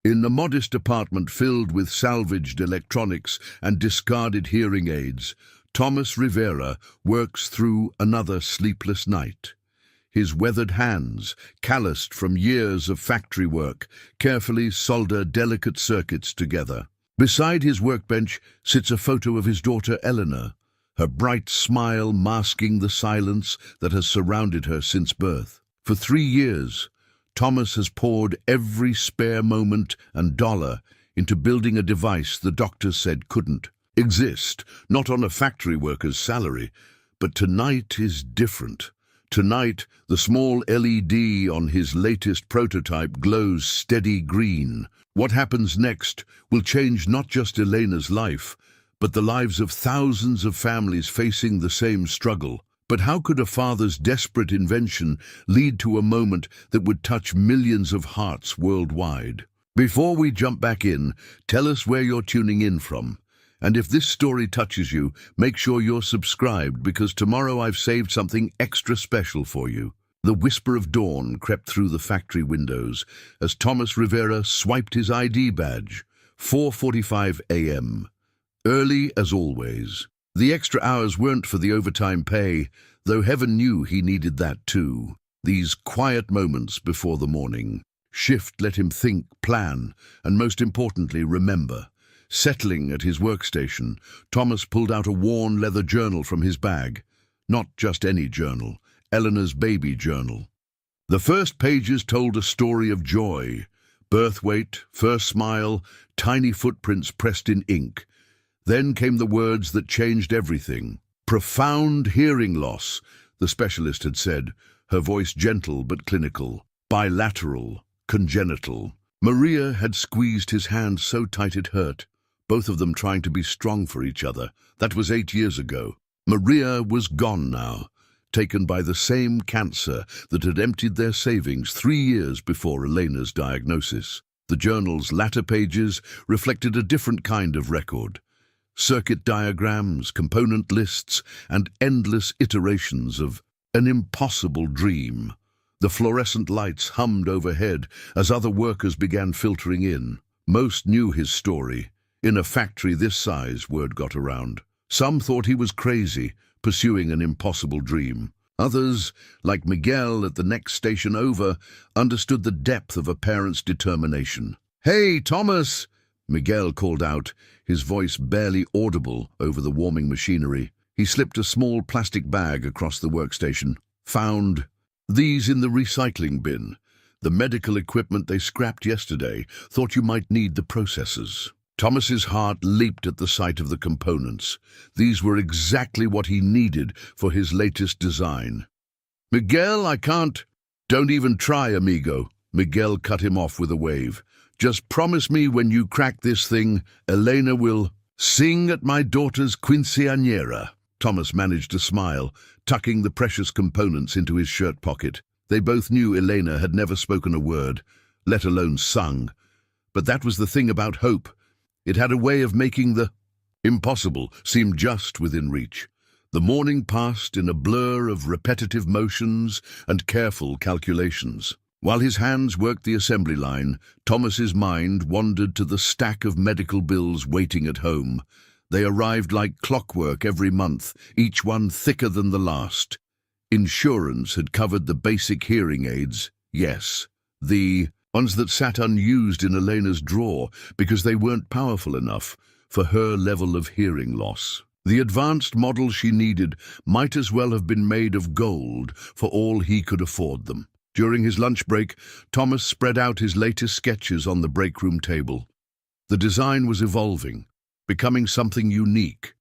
In the modest apartment filled with salvaged electronics and discarded hearing aids, Thomas Rivera works through another sleepless night. His weathered hands, calloused from years of factory work, carefully solder delicate circuits together. Beside his workbench sits a photo of his daughter Eleanor, her bright smile masking the silence that has surrounded her since birth. For 3 years, Thomas has poured every spare moment and dollar into building a device the doctors said couldn't exist, not on a factory worker's salary. But tonight is different. Tonight, the small LED on his latest prototype glows steady green. What happens next will change not just Elena's life, but the lives of thousands of families facing the same struggle. But how could a father's desperate invention lead to a moment that would touch millions of hearts worldwide? Before we jump back in, tell us where you're tuning in from. And if this story touches you, make sure you're subscribed, because tomorrow I've saved something extra special for you. The whisper of dawn crept through the factory windows as Thomas Rivera swiped his ID badge. 4:45 a.m. Early as always. The extra hours weren't for the overtime pay, though heaven knew he needed that too. These quiet moments before the morning shift let him think, plan, and most importantly, remember. Settling at his workstation, Thomas pulled out a worn leather journal from his bag. Not just any journal, Eleanor's baby journal. The first pages told a story of joy. Birth weight, first smile, tiny footprints pressed in ink. Then came the words that changed everything. Profound hearing loss, the specialist had said, her voice gentle but clinical. Bilateral, congenital. Maria had squeezed his hand so tight it hurt, both of them trying to be strong for each other. That was 8 years ago. Maria was gone now, taken by the same cancer that had emptied their savings 3 years before Elena's diagnosis. The journal's latter pages reflected a different kind of record. Circuit diagrams, component lists, and endless iterations of an impossible dream. The fluorescent lights hummed overhead as other workers began filtering in. Most knew his story. In a factory this size, word got around. Some thought he was crazy, pursuing an impossible dream. Others, like Miguel at the next station over, understood the depth of a parent's determination. "Hey, Thomas!" Miguel called out, his voice barely audible over the warming machinery. He slipped a small plastic bag across the workstation. "Found these in the recycling bin. The medical equipment they scrapped yesterday. Thought you might need the processors." Thomas's heart leaped at the sight of the components. These were exactly what he needed for his latest design. "Miguel, I can't." "Don't even try, amigo." Miguel cut him off with a wave. "Just promise me when you crack this thing, Elena will sing at my daughter's quinceañera." Thomas managed to smile, tucking the precious components into his shirt pocket. They both knew Elena had never spoken a word, let alone sung. But that was the thing about hope. It had a way of making the impossible seem just within reach. The morning passed in a blur of repetitive motions and careful calculations. While his hands worked the assembly line, Thomas's mind wandered to the stack of medical bills waiting at home. They arrived like clockwork every month, each one thicker than the last. Insurance had covered the basic hearing aids, yes. The ones that sat unused in Elena's drawer because they weren't powerful enough for her level of hearing loss. The advanced models she needed might as well have been made of gold for all he could afford them. During his lunch break, Thomas spread out his latest sketches on the break room table. The design was evolving, becoming something unique.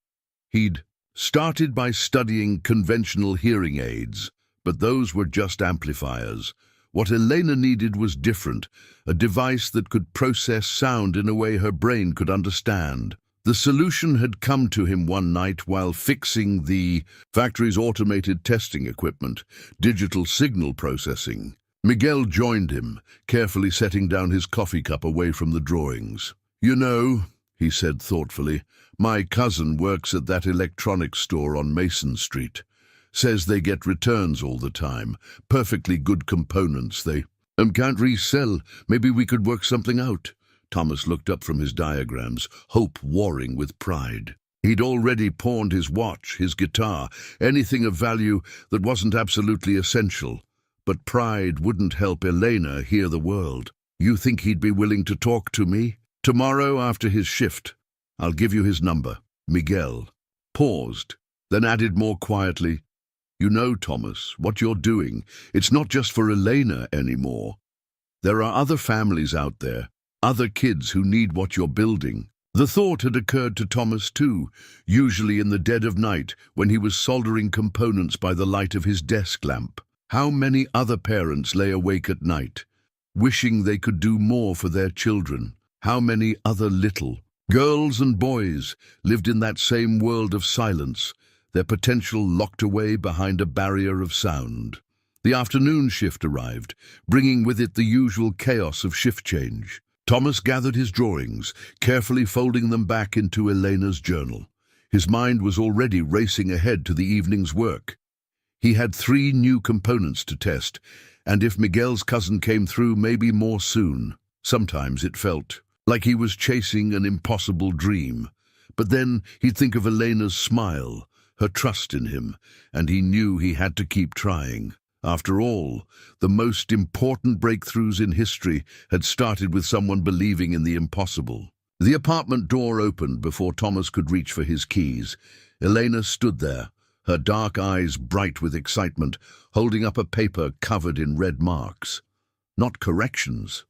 He'd started by studying conventional hearing aids, but those were just amplifiers. What Elena needed was different, a device that could process sound in a way her brain could understand. The solution had come to him one night while fixing the factory's automated testing equipment, digital signal processing. Miguel joined him, carefully setting down his coffee cup away from the drawings. "You know," he said thoughtfully, "my cousin works at that electronics store on Mason Street. Says they get returns all the time, perfectly good components they can't resell. Maybe we could work something out." Thomas looked up from his diagrams, hope warring with pride. He'd already pawned his watch, his guitar, anything of value that wasn't absolutely essential. But pride wouldn't help Elena hear the world. You think he'd be willing to talk to me? Tomorrow after his shift. I'll give you his number. Miguel. Paused, then added more quietly, You know, Thomas, what you're doing, it's not just for Elena anymore. There are other families out there, other kids who need what you're building. The thought had occurred to Thomas too, usually in the dead of night when he was soldering components by the light of his desk lamp. How many other parents lay awake at night, wishing they could do more for their children? How many other little girls and boys lived in that same world of silence, their potential locked away behind a barrier of sound? The afternoon shift arrived, bringing with it the usual chaos of shift change. Thomas gathered his drawings, carefully folding them back into Elena's journal. His mind was already racing ahead to the evening's work. He had 3 new components to test, and if Miguel's cousin came through, maybe more soon. Sometimes it felt like he was chasing an impossible dream. But then he'd think of Elena's smile, her trust in him, and he knew he had to keep trying. After all, the most important breakthroughs in history had started with someone believing in the impossible. The apartment door opened before Thomas could reach for his keys. Elena stood there, her dark eyes bright with excitement, holding up a paper covered in red marks. Not corrections,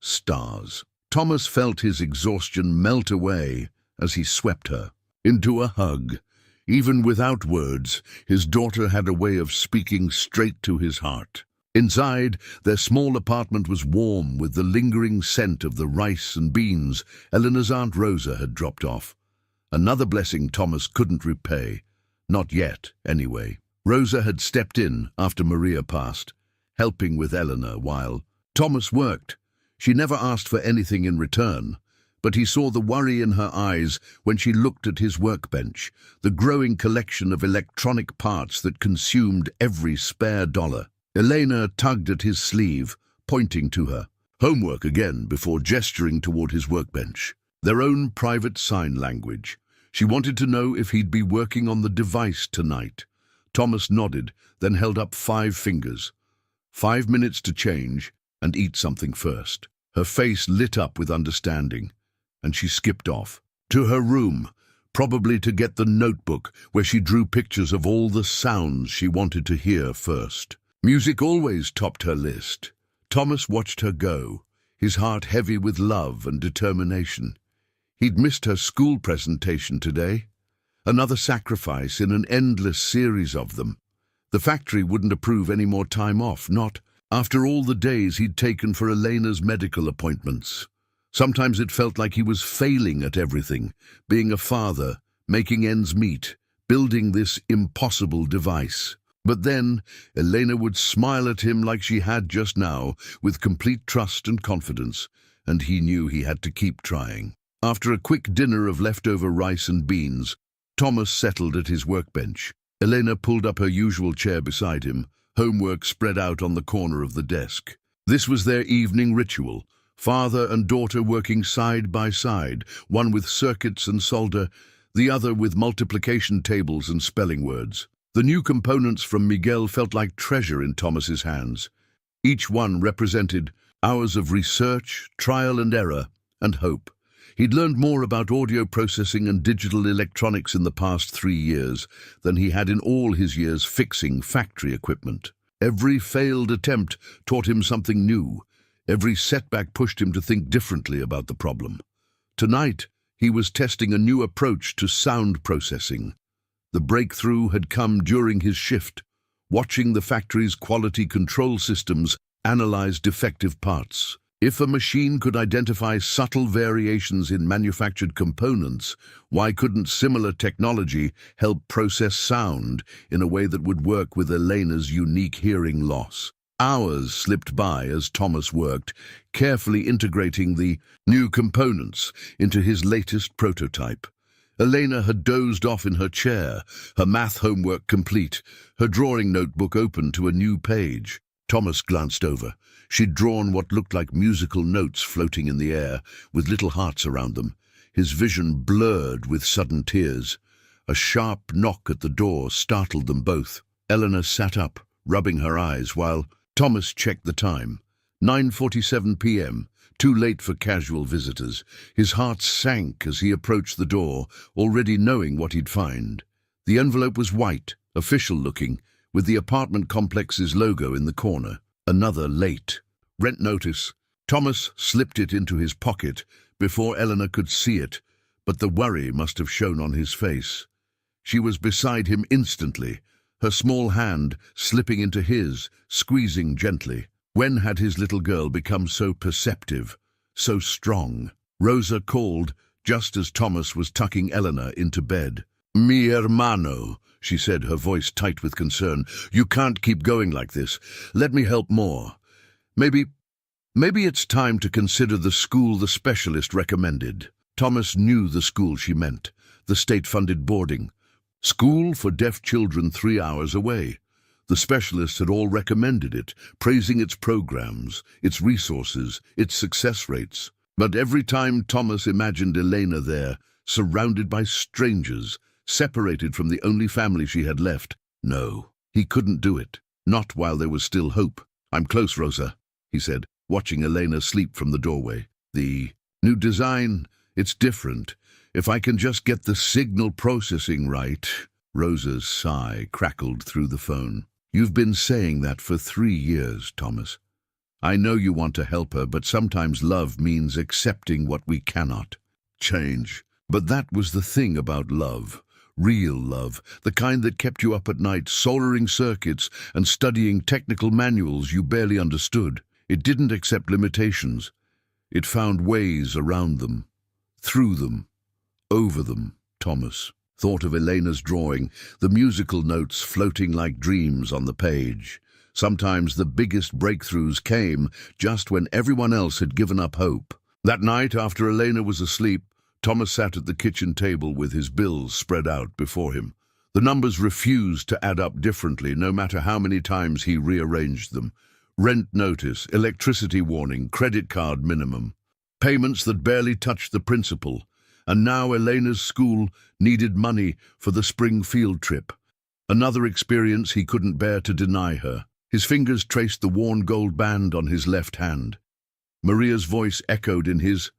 stars. Thomas felt his exhaustion melt away as he swept her into a hug. Even without words, his daughter had a way of speaking straight to his heart. Inside, their small apartment was warm with the lingering scent of the rice and beans Eleanor's Aunt Rosa had dropped off. Another blessing Thomas couldn't repay. Not yet, anyway. Rosa had stepped in after Maria passed, helping with Eleanor while Thomas worked. She never asked for anything in return, but he saw the worry in her eyes when she looked at his workbench, the growing collection of electronic parts that consumed every spare dollar. Elena tugged at his sleeve, pointing to her. Homework again before gesturing toward his workbench. Their own private sign language. She wanted to know if he'd be working on the device tonight. Thomas nodded, then held up 5 fingers. 5 minutes to change and eat something first. Her face lit up with understanding, and she skipped off to her room, probably to get the notebook where she drew pictures of all the sounds she wanted to hear first. Music always topped her list. Thomas watched her go, his heart heavy with love and determination. He'd missed her school presentation today. Another sacrifice in an endless series of them. The factory wouldn't approve any more time off, not after all the days he'd taken for Elena's medical appointments. Sometimes it felt like he was failing at everything, being a father, making ends meet, building this impossible device. But then Elena would smile at him like she had just now, with complete trust and confidence, and he knew he had to keep trying. After a quick dinner of leftover rice and beans, Thomas settled at his workbench. Elena pulled up her usual chair beside him, homework spread out on the corner of the desk. This was their evening ritual, father and daughter working side by side, one with circuits and solder, the other with multiplication tables and spelling words. The new components from Miguel felt like treasure in Thomas's hands. Each one represented hours of research, trial and error, and hope. He'd learned more about audio processing and digital electronics in the past 3 years than he had in all his years fixing factory equipment. Every failed attempt taught him something new. Every setback pushed him to think differently about the problem. Tonight, he was testing a new approach to sound processing. The breakthrough had come during his shift, watching the factory's quality control systems analyze defective parts. If a machine could identify subtle variations in manufactured components, why couldn't similar technology help process sound in a way that would work with Elena's unique hearing loss? Hours slipped by as Thomas worked, carefully integrating the new components into his latest prototype. Elena had dozed off in her chair, her math homework complete, her drawing notebook open to a new page. Thomas glanced over. She'd drawn what looked like musical notes floating in the air, with little hearts around them. His vision blurred with sudden tears. A sharp knock at the door startled them both. Eleanor sat up, rubbing her eyes, while Thomas checked the time. 9:47 p.m., too late for casual visitors. His heart sank as he approached the door, already knowing what he'd find. The envelope was white, official-looking, with the apartment complex's logo in the corner. Another late. Rent notice. Thomas slipped it into his pocket before Eleanor could see it, but the worry must have shown on his face. She was beside him instantly, her small hand slipping into his, squeezing gently. When had his little girl become so perceptive, so strong? Rosa called just as Thomas was tucking Eleanor into bed. "Mi hermano," she said, her voice tight with concern. "You can't keep going like this. Let me help more. Maybe it's time to consider the school the specialist recommended." Thomas knew the school she meant, the state-funded boarding. School for deaf children 3 hours away. The specialist had all recommended it, praising its programs, its resources, its success rates. But every time Thomas imagined Elena there, surrounded by strangers, separated from the only family she had left, no, he couldn't do it. Not while there was still hope. "I'm close, Rosa," he said, watching Elena sleep from the doorway. "The new design, it's different. If I can just get the signal processing right." Rosa's sigh crackled through the phone. "You've been saying that for 3 years, Thomas. I know you want to help her, but sometimes love means accepting what we cannot change." But that was the thing about love. Real love, the kind that kept you up at night, soldering circuits and studying technical manuals you barely understood. It didn't accept limitations. It found ways around them, through them, over them. Thomas thought of Elena's drawing, the musical notes floating like dreams on the page. Sometimes the biggest breakthroughs came just when everyone else had given up hope. That night, after Elena was asleep, Thomas sat at the kitchen table with his bills spread out before him. The numbers refused to add up differently, no matter how many times he rearranged them. Rent notice, electricity warning, credit card minimum. Payments that barely touched the principal. And now Elena's school needed money for the spring field trip. Another experience he couldn't bear to deny her. His fingers traced the worn gold band on his left hand. Maria's voice echoed in his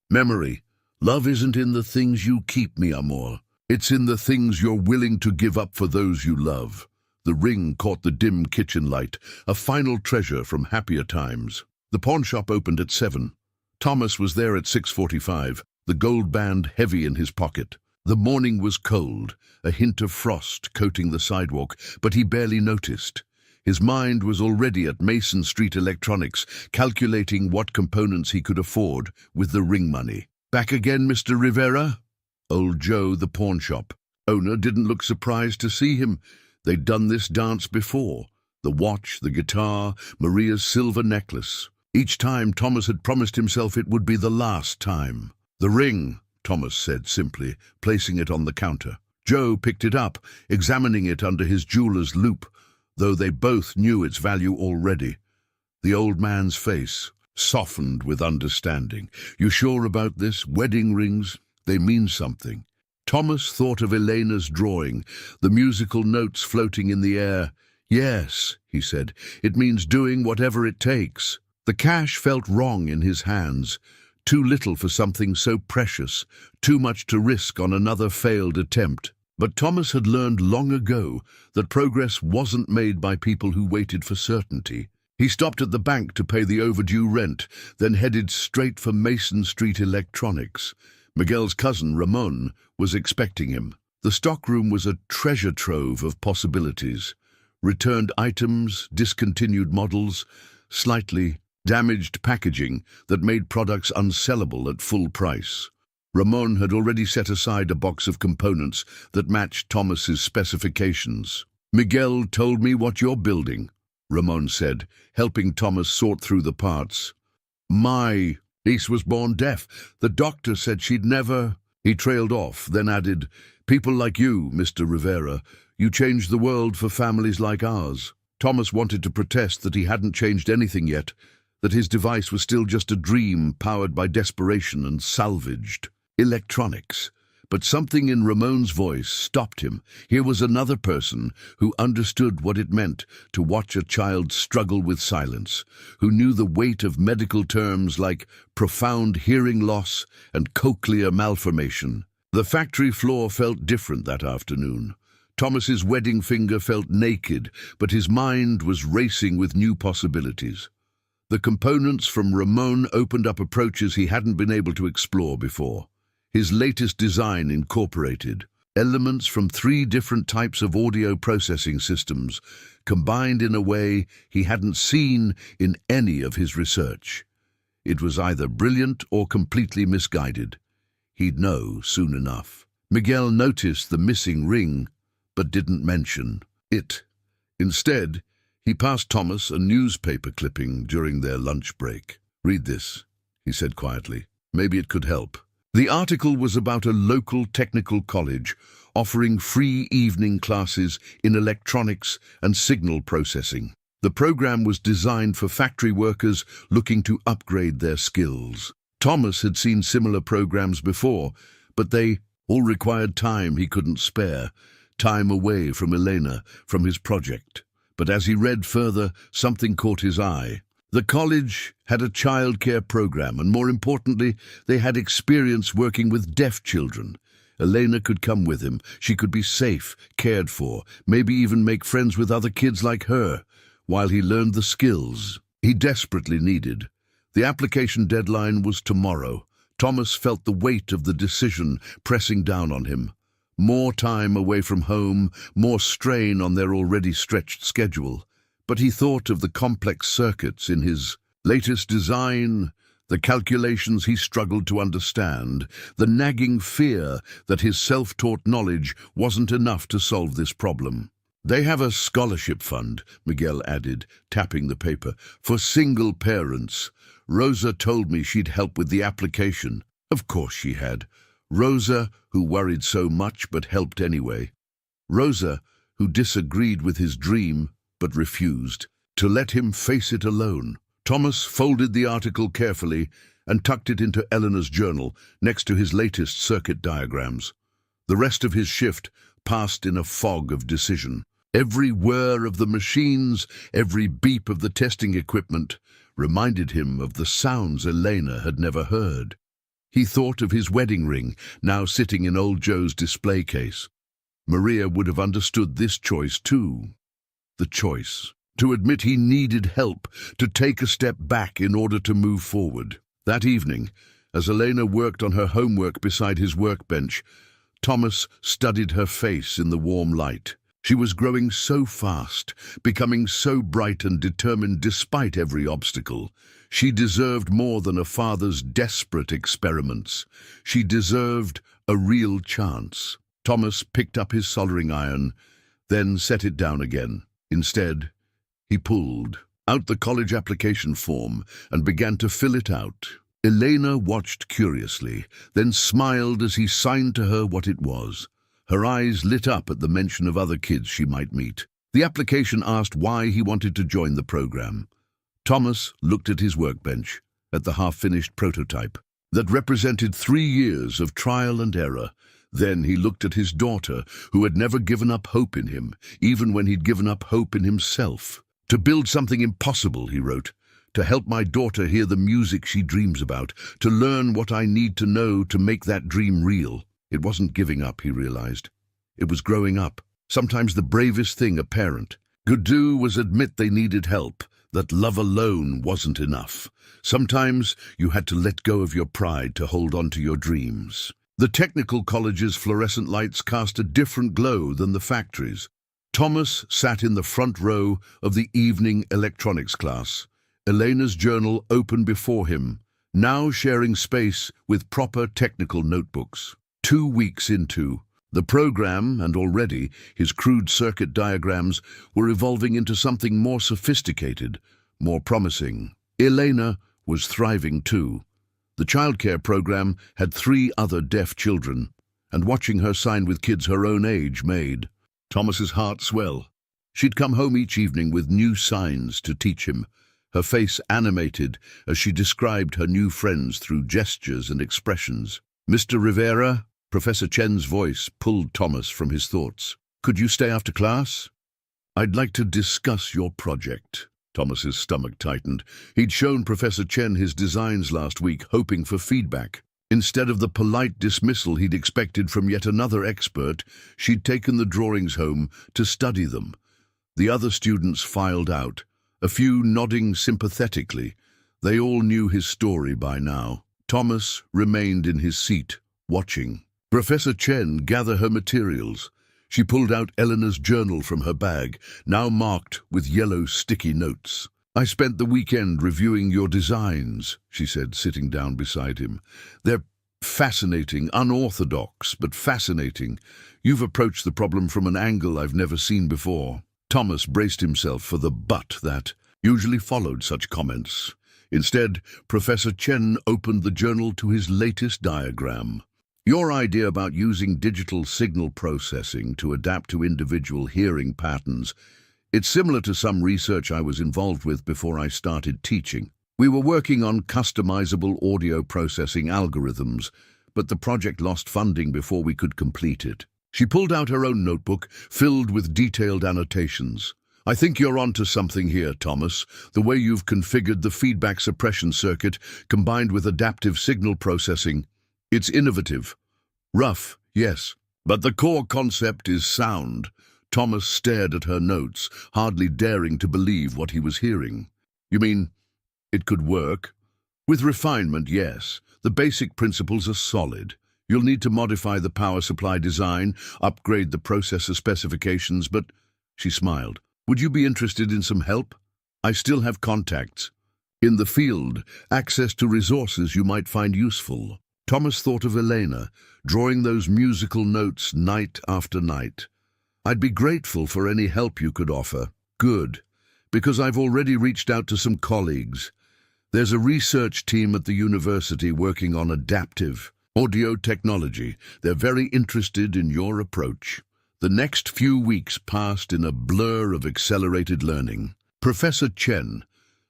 memory. "Love isn't in the things you keep, mi amor. It's in the things you're willing to give up for those you love." The ring caught the dim kitchen light, a final treasure from happier times. The pawn shop opened at 7. Thomas was there at 6:45, the gold band heavy in his pocket. The morning was cold, a hint of frost coating the sidewalk, but he barely noticed. His mind was already at Mason Street Electronics, calculating what components he could afford with the ring money. "Back again, Mr. Rivera?" Old Joe, the pawn shop owner, didn't look surprised to see him. They'd done this dance before. The watch, the guitar, Maria's silver necklace. Each time Thomas had promised himself it would be the last time. "The ring," Thomas said simply, placing it on the counter. Joe picked it up, examining it under his jeweler's loupe, though they both knew its value already. The old man's face softened with understanding. "You sure about this? Wedding rings, they mean something." Thomas thought of Elena's drawing, the musical notes floating in the air. "Yes," he said, "it means doing whatever it takes." The cash felt wrong in his hands. Too little for something so precious, too much to risk on another failed attempt. But Thomas had learned long ago that progress wasn't made by people who waited for certainty. He stopped at the bank to pay the overdue rent, then headed straight for Mason Street Electronics. Miguel's cousin, Ramon, was expecting him. The stockroom was a treasure trove of possibilities. Returned items, discontinued models, slightly damaged packaging that made products unsellable at full price. Ramon had already set aside a box of components that matched Thomas's specifications. "Miguel told me what you're building," Ramon said, helping Thomas sort through the parts. "My niece was born deaf. The doctor said she'd never—" He trailed off, then added, "People like you, Mr. Rivera, you change the world for families like ours." Thomas wanted to protest that he hadn't changed anything yet, that his device was still just a dream powered by desperation and salvaged electronics. But something in Ramon's voice stopped him. Here was another person who understood what it meant to watch a child struggle with silence, who knew the weight of medical terms like profound hearing loss and cochlear malformation. The factory floor felt different that afternoon. Thomas's wedding finger felt naked, but his mind was racing with new possibilities. The components from Ramon opened up approaches he hadn't been able to explore before. His latest design incorporated elements from 3 different types of audio processing systems, combined in a way he hadn't seen in any of his research. It was either brilliant or completely misguided. He'd know soon enough. Miguel noticed the missing ring, but didn't mention it. Instead, he passed Thomas a newspaper clipping during their lunch break. "Read this," he said quietly. "Maybe it could help." The article was about a local technical college offering free evening classes in electronics and signal processing. The program was designed for factory workers looking to upgrade their skills. Thomas had seen similar programs before, but they all required time he couldn't spare, time away from Elena, from his project. But as he read further, something caught his eye. The college had a childcare program, and more importantly, they had experience working with deaf children. Elena could come with him. She could be safe, cared for, maybe even make friends with other kids like her, while he learned the skills he desperately needed. The application deadline was tomorrow. Thomas felt the weight of the decision pressing down on him. More time away from home, more strain on their already stretched schedule. But he thought of the complex circuits in his latest design, the calculations he struggled to understand, the nagging fear that his self-taught knowledge wasn't enough to solve this problem. "They have a scholarship fund," Miguel added, tapping the paper, "for single parents. Rosa told me she'd help with the application." Of course she had. Rosa, who worried so much but helped anyway. Rosa, who disagreed with his dream but refused to let him face it alone. Thomas folded the article carefully and tucked it into Eleanor's journal next to his latest circuit diagrams. The rest of his shift passed in a fog of decision. Every whir of the machines, every beep of the testing equipment reminded him of the sounds Elena had never heard. He thought of his wedding ring, now sitting in old Joe's display case. Maria would have understood this choice too. The choice to admit he needed help, to take a step back in order to move forward. That evening, as Elena worked on her homework beside his workbench, Thomas studied her face in the warm light. She was growing so fast, becoming so bright and determined despite every obstacle. She deserved more than a father's desperate experiments. She deserved a real chance. Thomas picked up his soldering iron, then set it down again. Instead, he pulled out the college application form and began to fill it out. Elena watched curiously, then smiled as he signed to her what it was. Her eyes lit up at the mention of other kids she might meet. The application asked why he wanted to join the program. Thomas looked at his workbench, at the half-finished prototype that represented 3 years of trial and error. Then he looked at his daughter, who had never given up hope in him, even when he'd given up hope in himself. "To build something impossible," he wrote, "to help my daughter hear the music she dreams about, to learn what I need to know to make that dream real." It wasn't giving up, he realized. It was growing up. Sometimes the bravest thing a parent could do was admit they needed help, that love alone wasn't enough. Sometimes you had to let go of your pride to hold on to your dreams. The technical college's fluorescent lights cast a different glow than the factory's. Thomas sat in the front row of the evening electronics class, Elena's journal open before him, now sharing space with proper technical notebooks. 2 weeks into the program, and already his crude circuit diagrams were evolving into something more sophisticated, more promising. Elena was thriving too. The childcare program had 3 other deaf children, and watching her sign with kids her own age made Thomas's heart swell. She'd come home each evening with new signs to teach him, her face animated as she described her new friends through gestures and expressions. "Mr. Rivera?" Professor Chen's voice pulled Thomas from his thoughts. "Could you stay after class? I'd like to discuss your project." Thomas's stomach tightened. He'd shown Professor Chen his designs last week, hoping for feedback. Instead of the polite dismissal he'd expected from yet another expert, she'd taken the drawings home to study them. The other students filed out, a few nodding sympathetically. They all knew his story by now. Thomas remained in his seat, watching. Professor Chen gathered her materials. She pulled out Eleanor's journal from her bag, now marked with yellow sticky notes. "I spent the weekend reviewing your designs," she said, sitting down beside him. "They're fascinating, unorthodox, but fascinating. You've approached the problem from an angle I've never seen before." Thomas braced himself for the "but" that usually followed such comments. Instead, Professor Chen opened the journal to his latest diagram. "Your idea about using digital signal processing to adapt to individual hearing patterns, it's similar to some research I was involved with before I started teaching. We were working on customizable audio processing algorithms, but the project lost funding before we could complete it." She pulled out her own notebook, filled with detailed annotations. "I think you're onto something here, Thomas. The way you've configured the feedback suppression circuit, combined with adaptive signal processing, it's innovative. Rough, yes, but the core concept is sound." Thomas stared at her notes, hardly daring to believe what he was hearing. "You mean it could work?" "With refinement, yes. The basic principles are solid. You'll need to modify the power supply design, upgrade the processor specifications, but—" She smiled. "Would you be interested in some help? I still have contacts in the field, access to resources you might find useful." Thomas thought of Elena, drawing those musical notes night after night. "I'd be grateful for any help you could offer." "Good, because I've already reached out to some colleagues. There's a research team at the university working on adaptive audio technology. They're very interested in your approach." The next few weeks passed in a blur of accelerated learning. Professor Chen,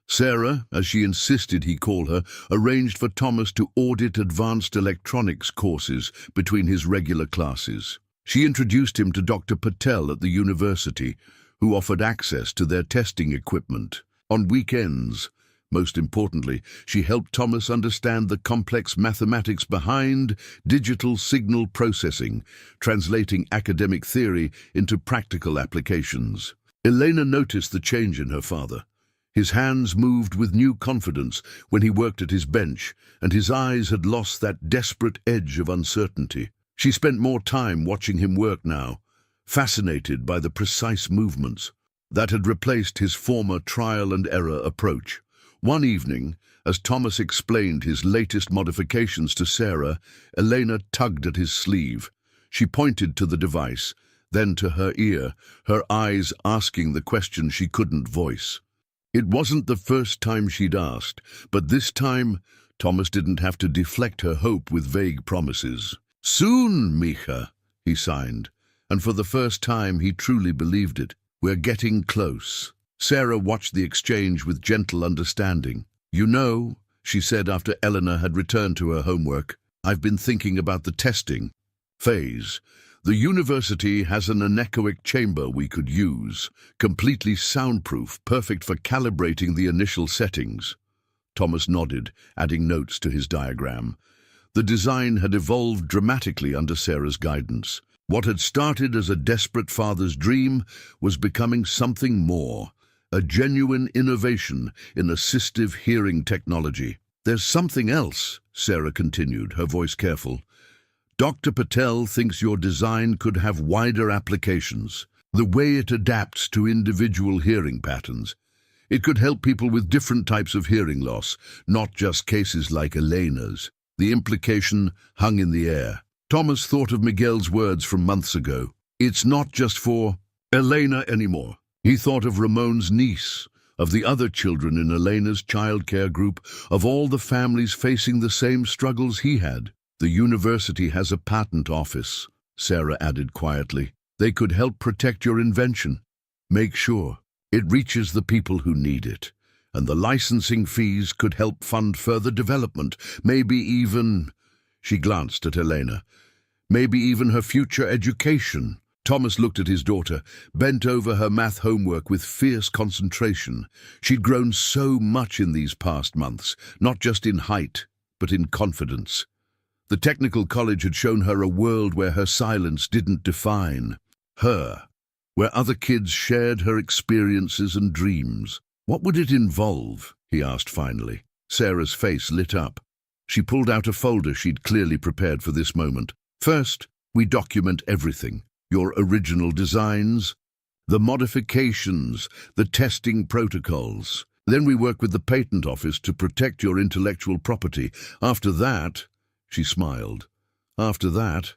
Sarah, as she insisted he call her, arranged for Thomas to audit advanced electronics courses between his regular classes. She introduced him to Dr. Patel at the university, who offered access to their testing equipment. On weekends, most importantly, she helped Thomas understand the complex mathematics behind digital signal processing, translating academic theory into practical applications. Elena noticed the change in her father. His hands moved with new confidence when he worked at his bench, and his eyes had lost that desperate edge of uncertainty. She spent more time watching him work now, fascinated by the precise movements that had replaced his former trial-and-error approach. One evening, as Thomas explained his latest modifications to Sarah, Elena tugged at his sleeve. She pointed to the device, then to her ear, her eyes asking the question she couldn't voice. It wasn't the first time she'd asked, but this time Thomas didn't have to deflect her hope with vague promises. "Soon, Mika," he signed, and for the first time he truly believed it. "We're getting close." Sarah watched the exchange with gentle understanding. "You know," she said after Eleanor had returned to her homework, "I've been thinking about the testing phase. The university has an anechoic chamber we could use, completely soundproof, perfect for calibrating the initial settings." Thomas nodded, adding notes to his diagram. The design had evolved dramatically under Sarah's guidance. What had started as a desperate father's dream was becoming something more, a genuine innovation in assistive hearing technology. "There's something else," Sarah continued, her voice careful. "Dr. Patel thinks your design could have wider applications. The way it adapts to individual hearing patterns. It could help people with different types of hearing loss, not just cases like Elena's." The implication hung in the air. Thomas thought of Miguel's words from months ago. It's not just for Elena anymore. He thought of Ramon's niece, of the other children in Elena's childcare group, of all the families facing the same struggles he had. "The university has a patent office," Sarah added quietly. "They could help protect your invention. Make sure it reaches the people who need it, and the licensing fees could help fund further development, maybe even—" She glanced at Elena. "Maybe even her future education." Thomas looked at his daughter, bent over her math homework with fierce concentration. She'd grown so much in these past months, not just in height, but in confidence. The technical college had shown her a world where her silence didn't define her, where other kids shared her experiences and dreams. "What would it involve?" he asked finally. Sarah's face lit up. She pulled out a folder she'd clearly prepared for this moment. "First, we document everything. Your original designs, the modifications, the testing protocols. Then we work with the patent office to protect your intellectual property. After that," she smiled, "after that,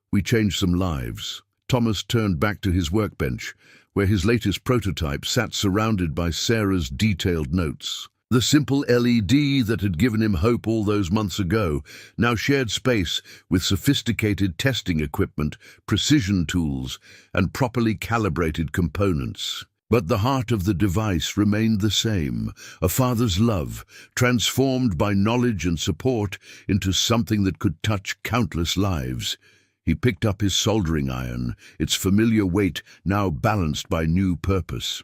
we change some lives." Thomas turned back to his workbench, where his latest prototype sat surrounded by Sarah's detailed notes. The simple LED that had given him hope all those months ago now shared space with sophisticated testing equipment, precision tools, and properly calibrated components. But the heart of the device remained the same, a father's love, transformed by knowledge and support into something that could touch countless lives. He picked up his soldering iron, its familiar weight now balanced by new purpose.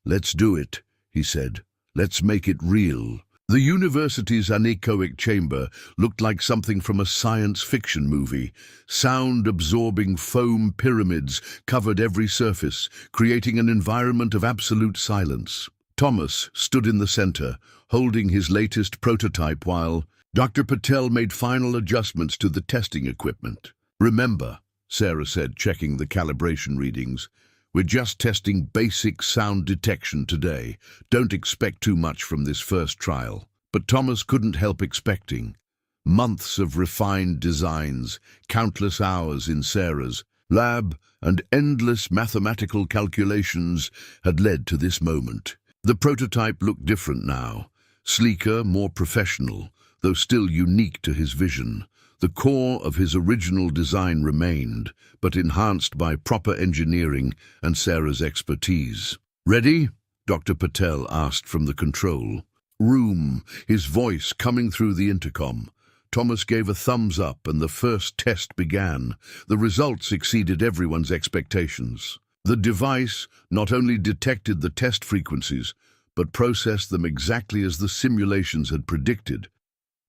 "Let's do it," he said. "Let's make it real." The university's anechoic chamber looked like something from a science fiction movie. Sound-absorbing foam pyramids covered every surface, creating an environment of absolute silence. Thomas stood in the center, holding his latest prototype while Dr. Patel made final adjustments to the testing equipment. "Remember," Sarah said, checking the calibration readings, "we're just testing basic sound detection today. Don't expect too much from this first trial." But Thomas couldn't help expecting. Months of refined designs, countless hours in Sarah's lab, and endless mathematical calculations had led to this moment. The prototype looked different now, sleeker, more professional, though still unique to his vision. The core of his original design remained, but enhanced by proper engineering and Sarah's expertise. "Ready?" Dr. Patel asked from the control room, his voice coming through the intercom. Thomas gave a thumbs up and the first test began. The results exceeded everyone's expectations. The device not only detected the test frequencies, but processed them exactly as the simulations had predicted.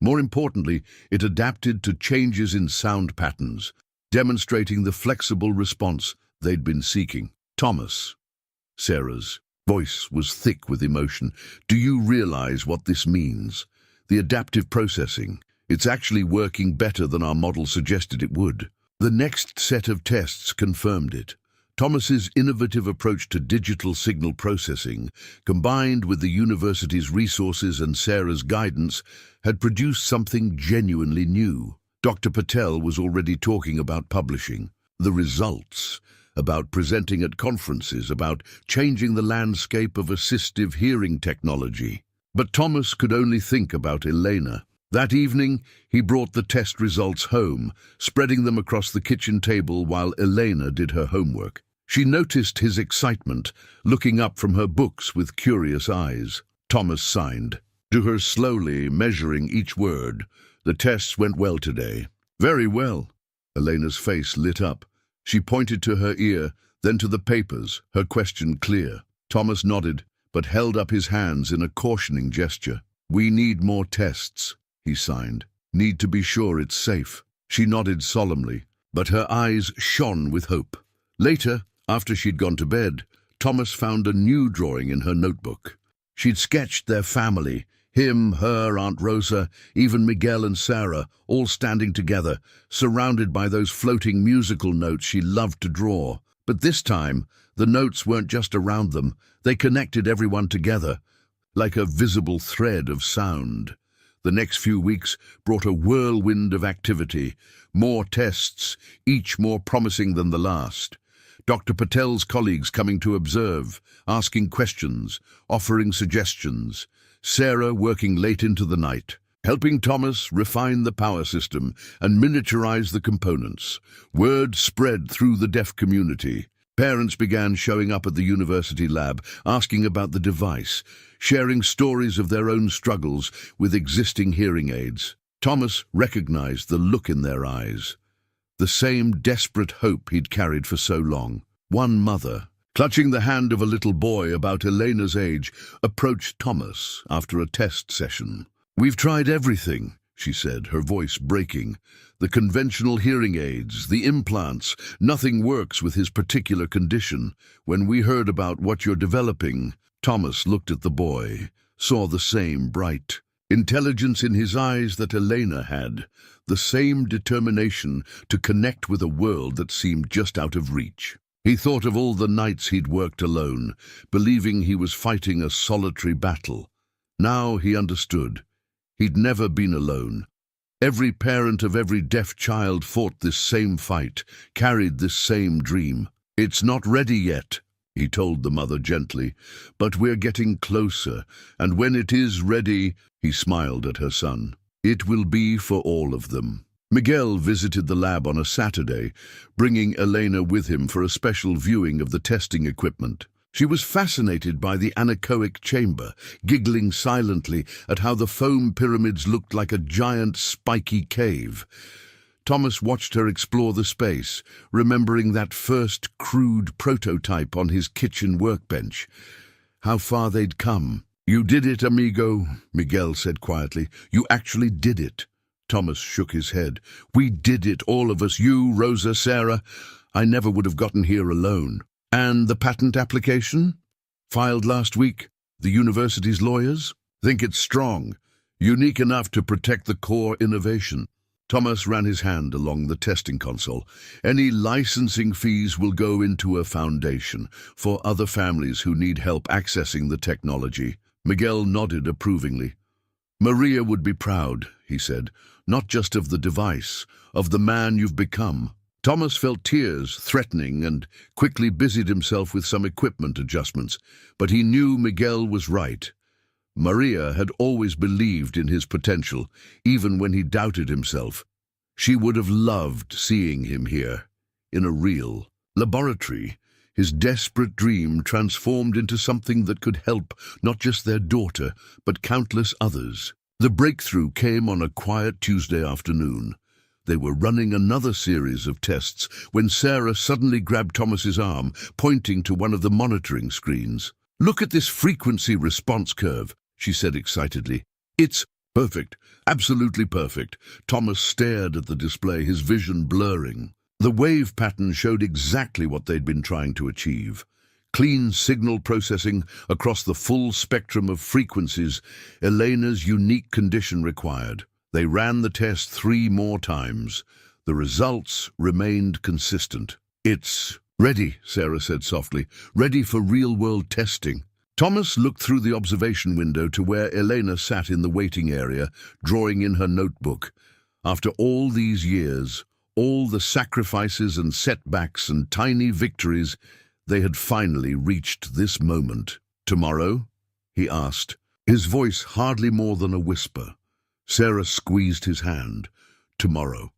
More importantly, it adapted to changes in sound patterns, demonstrating the flexible response they'd been seeking. "Thomas," Sarah's voice was thick with emotion, "do you realize what this means? The adaptive processing, it's actually working better than our model suggested it would." The next set of tests confirmed it. Thomas's innovative approach to digital signal processing, combined with the university's resources and Sarah's guidance, had produced something genuinely new. Dr. Patel was already talking about publishing. The results, about presenting at conferences, about changing the landscape of assistive hearing technology. But Thomas could only think about Elena. That evening, he brought the test results home, spreading them across the kitchen table while Elena did her homework. She noticed his excitement, looking up from her books with curious eyes. Thomas signed to her slowly, measuring each word. "The tests went well today." "Very well." Elena's face lit up. She pointed to her ear, then to the papers, her question clear. Thomas nodded, but held up his hands in a cautioning gesture. "We need more tests," he signed. "Need to be sure it's safe." She nodded solemnly, but her eyes shone with hope. Later, after she'd gone to bed, Thomas found a new drawing in her notebook. She'd sketched their family, him, her, Aunt Rosa, even Miguel and Sarah, all standing together, surrounded by those floating musical notes she loved to draw. But this time, the notes weren't just around them, they connected everyone together, like a visible thread of sound. The next few weeks brought a whirlwind of activity, more tests, each more promising than the last. Dr. Patel's colleagues coming to observe, asking questions, offering suggestions. Sarah working late into the night, helping Thomas refine the power system and miniaturize the components. Word spread through the deaf community. Parents began showing up at the university lab, asking about the device, sharing stories of their own struggles with existing hearing aids. Thomas recognized the look in their eyes, the same desperate hope he'd carried for so long. One mother, clutching the hand of a little boy about Elena's age, approached Thomas after a test session. "We've tried everything," she said, her voice breaking. "The conventional hearing aids, the implants, nothing works with his particular condition. When we heard about what you're developing," Thomas looked at the boy, saw the same bright intelligence in his eyes that Elena had, the same determination to connect with a world that seemed just out of reach. He thought of all the nights he'd worked alone, believing he was fighting a solitary battle. Now he understood. He'd never been alone. Every parent of every deaf child fought this same fight, carried this same dream. "It's not ready yet," he told the mother gently, "but we're getting closer, and when it is ready," he smiled at her son, "it will be for all of them." Miguel visited the lab on a Saturday, bringing Elena with him for a special viewing of the testing equipment. She was fascinated by the anechoic chamber, giggling silently at how the foam pyramids looked like a giant spiky cave. Thomas watched her explore the space, remembering that first crude prototype on his kitchen workbench. How far they'd come. "You did it, amigo," Miguel said quietly. "You actually did it." Thomas shook his head. "We did it, all of us, you, Rosa, Sarah. I never would have gotten here alone." "And the patent application? Filed last week? The university's lawyers? Think it's strong, unique enough to protect the core innovation." Thomas ran his hand along the testing console. "Any licensing fees will go into a foundation for other families who need help accessing the technology." Miguel nodded approvingly. "Maria would be proud," he said, "not just of the device, of the man you've become." Thomas felt tears threatening and quickly busied himself with some equipment adjustments, but he knew Miguel was right. Maria had always believed in his potential, even when he doubted himself. She would have loved seeing him here, in a real laboratory, his desperate dream transformed into something that could help not just their daughter, but countless others. The breakthrough came on a quiet Tuesday afternoon. They were running another series of tests when Sarah suddenly grabbed Thomas's arm, pointing to one of the monitoring screens. "Look at this frequency response curve," she said excitedly. "It's perfect, absolutely perfect." Thomas stared at the display, his vision blurring. The wave pattern showed exactly what they'd been trying to achieve. Clean signal processing across the full spectrum of frequencies Elena's unique condition required. They ran the test 3 more times. The results remained consistent. "It's ready," Sarah said softly, "ready for real-world testing." Thomas looked through the observation window to where Elena sat in the waiting area, drawing in her notebook. After all these years, all the sacrifices and setbacks and tiny victories, they had finally reached this moment. "Tomorrow?" he asked, his voice hardly more than a whisper. Sarah squeezed his hand. "Tomorrow.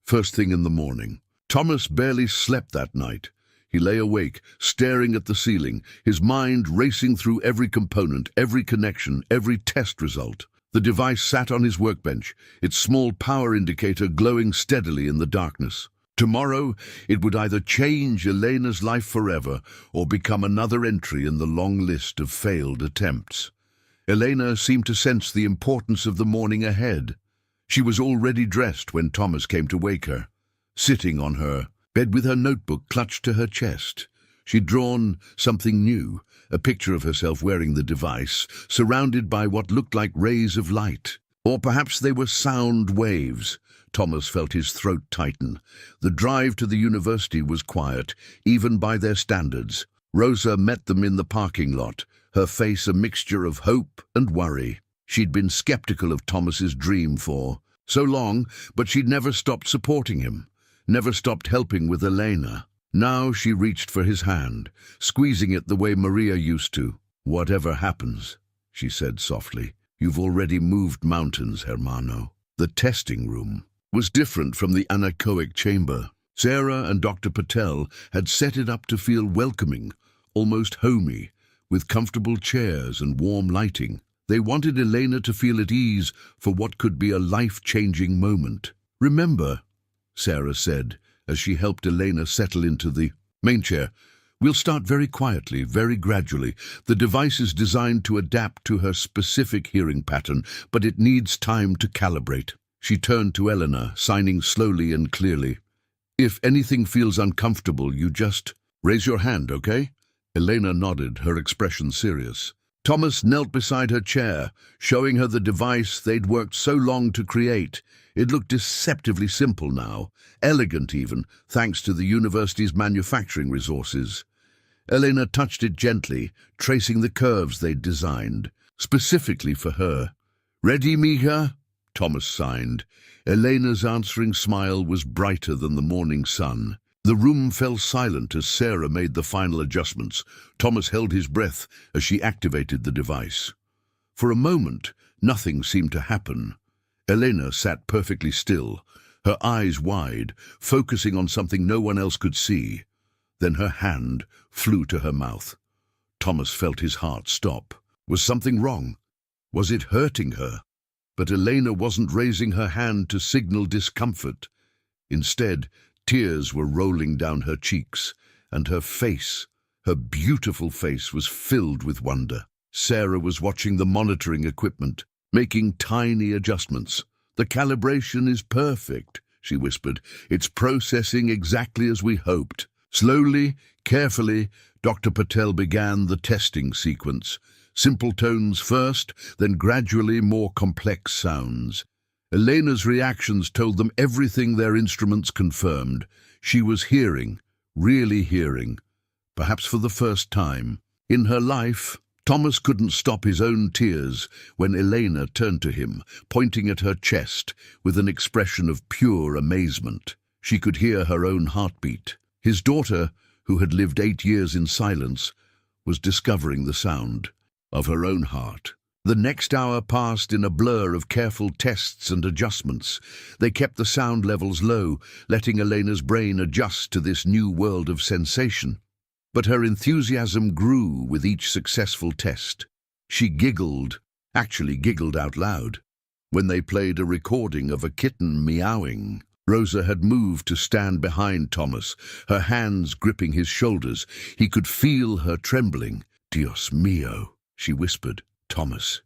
First thing in the morning." Thomas barely slept that night. He lay awake, staring at the ceiling, his mind racing through every component, every connection, every test result. The device sat on his workbench, its small power indicator glowing steadily in the darkness. Tomorrow, it would either change Elena's life forever or become another entry in the long list of failed attempts. Elena seemed to sense the importance of the morning ahead. She was already dressed when Thomas came to wake her, sitting on her bed with her notebook clutched to her chest. She'd drawn something new, a picture of herself wearing the device, surrounded by what looked like rays of light. Or perhaps they were sound waves. Thomas felt his throat tighten. The drive to the university was quiet, even by their standards. Rosa met them in the parking lot, her face a mixture of hope and worry. She'd been skeptical of Thomas's dream for so long, but she'd never stopped supporting him, never stopped helping with Elena. Now she reached for his hand, squeezing it the way Maria used to. "Whatever happens," she said softly, "you've already moved mountains, hermano." The testing room was different from the anechoic chamber. Sarah and Dr. Patel had set it up to feel welcoming, almost homey, with comfortable chairs and warm lighting. They wanted Elena to feel at ease for what could be a life-changing moment. "Remember," Sarah said, as she helped Elena settle into the main chair, "we'll start very quietly, very gradually. The device is designed to adapt to her specific hearing pattern, but it needs time to calibrate." She turned to Elena, signing slowly and clearly. "If anything feels uncomfortable, you just raise your hand, okay?" Elena nodded, her expression serious. Thomas knelt beside her chair, showing her the device they'd worked so long to create. It looked deceptively simple now, elegant even, thanks to the university's manufacturing resources. Elena touched it gently, tracing the curves they'd designed, specifically for her. "Ready, Mija?" Thomas signed. Elena's answering smile was brighter than the morning sun. The room fell silent as Sarah made the final adjustments. Thomas held his breath as she activated the device. For a moment, nothing seemed to happen. Elena sat perfectly still, her eyes wide, focusing on something no one else could see. Then her hand flew to her mouth. Thomas felt his heart stop. Was something wrong? Was it hurting her? But Elena wasn't raising her hand to signal discomfort. Instead, tears were rolling down her cheeks, and her face, her beautiful face, was filled with wonder. Sarah was watching the monitoring equipment, making tiny adjustments. "The calibration is perfect," she whispered. "It's processing exactly as we hoped." Slowly, carefully, Dr. Patel began the testing sequence. Simple tones first, then gradually more complex sounds. Elena's reactions told them everything their instruments confirmed. She was hearing, really hearing, perhaps for the first time. In her life, Thomas couldn't stop his own tears when Elena turned to him, pointing at her chest with an expression of pure amazement. She could hear her own heartbeat. His daughter, who had lived 8 years in silence, was discovering the sound of her own heart. The next hour passed in a blur of careful tests and adjustments. They kept the sound levels low, letting Elena's brain adjust to this new world of sensation. But her enthusiasm grew with each successful test. She giggled, actually giggled out loud, when they played a recording of a kitten meowing. Rosa had moved to stand behind Thomas, her hands gripping his shoulders. He could feel her trembling. "Dios mío," she whispered. "Thomas,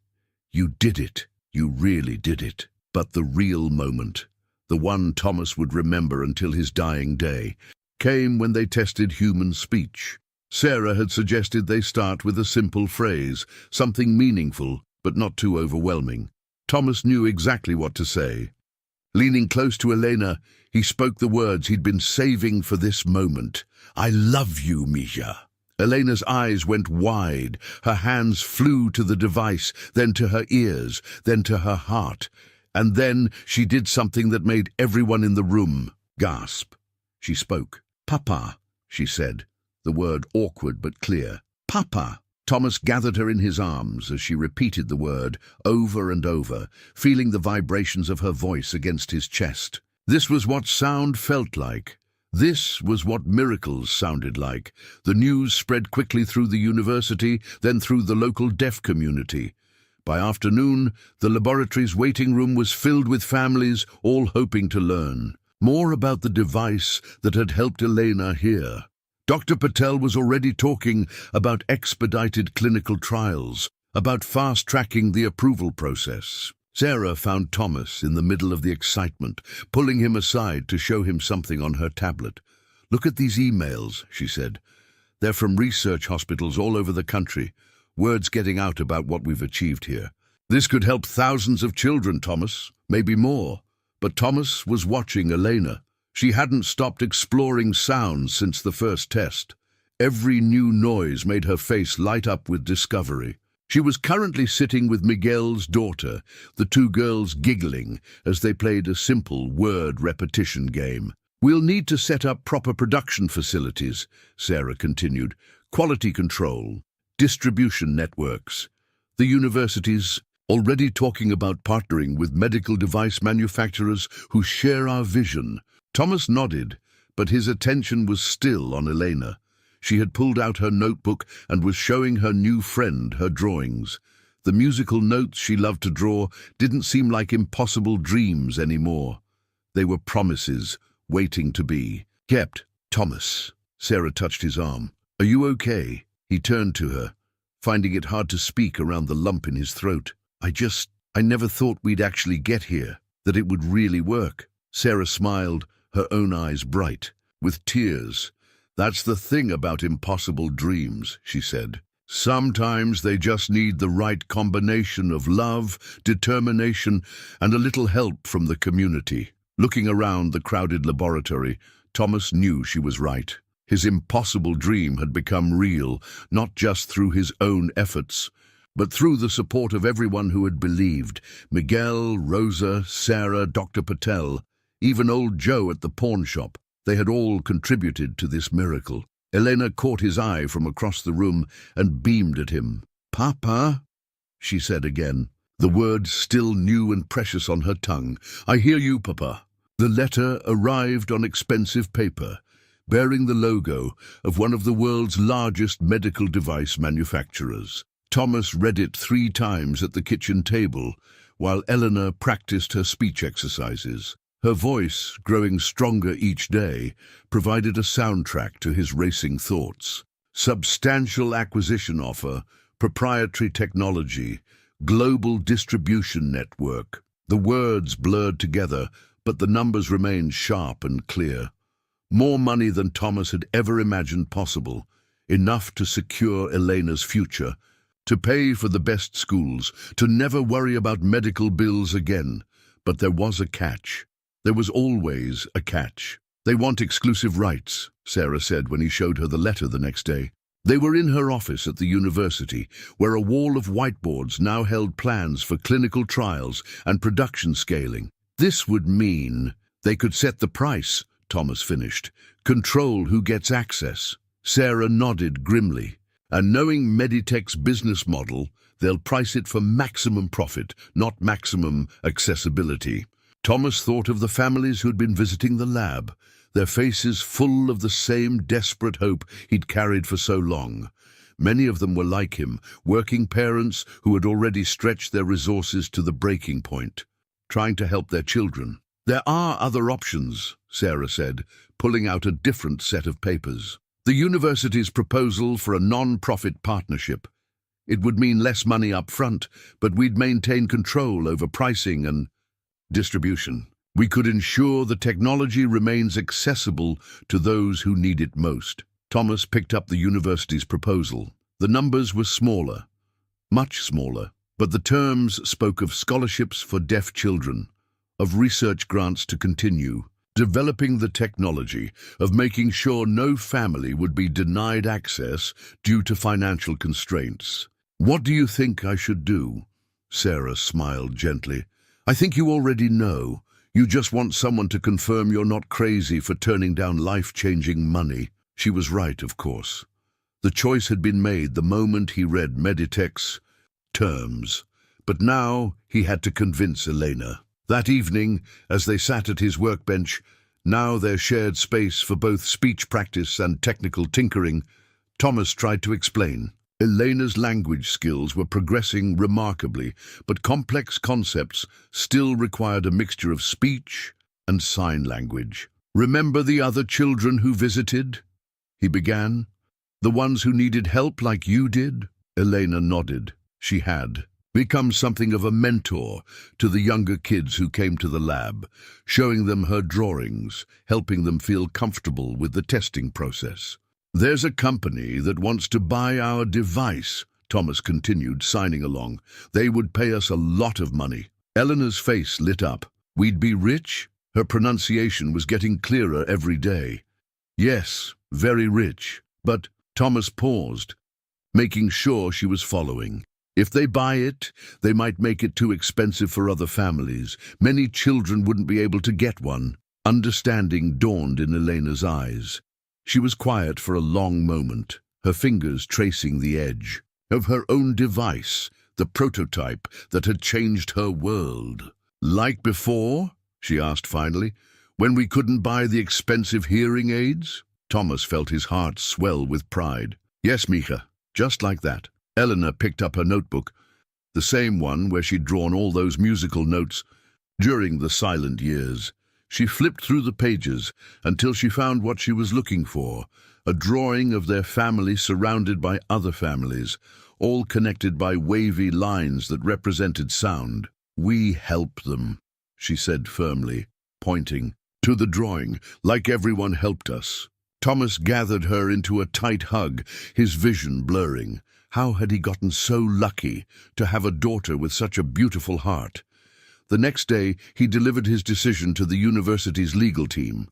you did it. You really did it." But the real moment, the one Thomas would remember until his dying day, came when they tested human speech. Sarah had suggested they start with a simple phrase, something meaningful but not too overwhelming. Thomas knew exactly what to say. Leaning close to Elena, he spoke the words he'd been saving for this moment. "I love you, Mija." Elena's eyes went wide. Her hands flew to the device, then to her ears, then to her heart. And then she did something that made everyone in the room gasp. She spoke. "Papa," she said, the word awkward but clear. "Papa." Thomas gathered her in his arms as she repeated the word over and over, feeling the vibrations of her voice against his chest. This was what sound felt like. This was what miracles sounded like. The news spread quickly through the university, then through the local deaf community. By afternoon, the laboratory's waiting room was filled with families, all hoping to learn more about the device that had helped Elena hear. Dr. Patel was already talking about expedited clinical trials, about fast-tracking the approval process. Sarah found Thomas in the middle of the excitement, pulling him aside to show him something on her tablet. "Look at these emails," she said. "They're from research hospitals all over the country. Word's getting out about what we've achieved here. This could help thousands of children, Thomas, maybe more." But Thomas was watching Elena. She hadn't stopped exploring sounds since the first test. Every new noise made her face light up with discovery. She was currently sitting with Miguel's daughter, the two girls giggling as they played a simple word repetition game. "We'll need to set up proper production facilities," Sarah continued. "Quality control, distribution networks. The university's already talking about partnering with medical device manufacturers who share our vision." Thomas nodded, but his attention was still on Elena. She had pulled out her notebook and was showing her new friend her drawings. The musical notes she loved to draw didn't seem like impossible dreams anymore. They were promises, waiting to be kept. Thomas. Sarah touched his arm. Are you okay? He turned to her, finding it hard to speak around the lump in his throat. I never thought we'd actually get here, that it would really work. Sarah smiled, her own eyes bright, with tears. That's the thing about impossible dreams, she said. Sometimes they just need the right combination of love, determination, and a little help from the community. Looking around the crowded laboratory, Thomas knew she was right. His impossible dream had become real, not just through his own efforts, but through the support of everyone who had believed. Miguel, Rosa, Sarah, Dr. Patel, even old Joe at the pawn shop. They had all contributed to this miracle. Elena caught his eye from across the room and beamed at him. "Papa," she said again, the words still new and precious on her tongue. "I hear you, Papa." The letter arrived on expensive paper, bearing the logo of one of the world's largest medical device manufacturers. Thomas read it 3 times at the kitchen table, while Eleanor practiced her speech exercises. Her voice, growing stronger each day, provided a soundtrack to his racing thoughts. Substantial acquisition offer, proprietary technology, global distribution network. The words blurred together, but the numbers remained sharp and clear. More money than Thomas had ever imagined possible, enough to secure Elena's future, to pay for the best schools, to never worry about medical bills again. But there was a catch. There was always a catch. "They want exclusive rights," Sarah said when he showed her the letter the next day. They were in her office at the university, where a wall of whiteboards now held plans for clinical trials and production scaling. This would mean they could set the price, Thomas finished, control who gets access. Sarah nodded grimly. And knowing Meditech's business model, they'll price it for maximum profit, not maximum accessibility. Thomas thought of the families who'd been visiting the lab, their faces full of the same desperate hope he'd carried for so long. Many of them were like him, working parents who had already stretched their resources to the breaking point, trying to help their children. "There are other options," Sarah said, pulling out a different set of papers. The university's proposal for a non-profit partnership. It would mean less money up front, but we'd maintain control over pricing and distribution. We could ensure the technology remains accessible to those who need it most. Thomas picked up the university's proposal. The numbers were smaller, much smaller, but the terms spoke of scholarships for deaf children, of research grants to continue, developing the technology, of making sure no family would be denied access due to financial constraints. "What do you think I should do?" Sarah smiled gently. "I think you already know. You just want someone to confirm you're not crazy for turning down life-changing money." She was right, of course. The choice had been made the moment he read Meditech's terms. But now he had to convince Elena. That evening, as they sat at his workbench, now their shared space for both speech practice and technical tinkering, Thomas tried to explain. Elena's language skills were progressing remarkably, but complex concepts still required a mixture of speech and sign language. "Remember the other children who visited?" he began. "The ones who needed help like you did?" Elena nodded. She had become something of a mentor to the younger kids who came to the lab, showing them her drawings, helping them feel comfortable with the testing process. "There's a company that wants to buy our device," Thomas continued, signing along. "They would pay us a lot of money." Eleanor's face lit up. "We'd be rich?" Her pronunciation was getting clearer every day. "Yes, very rich." But Thomas paused, making sure she was following. "If they buy it, they might make it too expensive for other families. Many children wouldn't be able to get one." Understanding dawned in Elena's eyes. She was quiet for a long moment, her fingers tracing the edge of her own device, the prototype that had changed her world. "Like before?" she asked finally. When we couldn't buy the expensive hearing aids? Thomas felt his heart swell with pride. Yes, Mika, just like that. Eleanor picked up her notebook, the same one where she'd drawn all those musical notes during the silent years. She flipped through the pages until she found what she was looking for, a drawing of their family surrounded by other families, all connected by wavy lines that represented sound. We help them, she said firmly, pointing to the drawing, like everyone helped us. Thomas gathered her into a tight hug, his vision blurring. How had he gotten so lucky to have a daughter with such a beautiful heart? The next day, he delivered his decision to the university's legal team.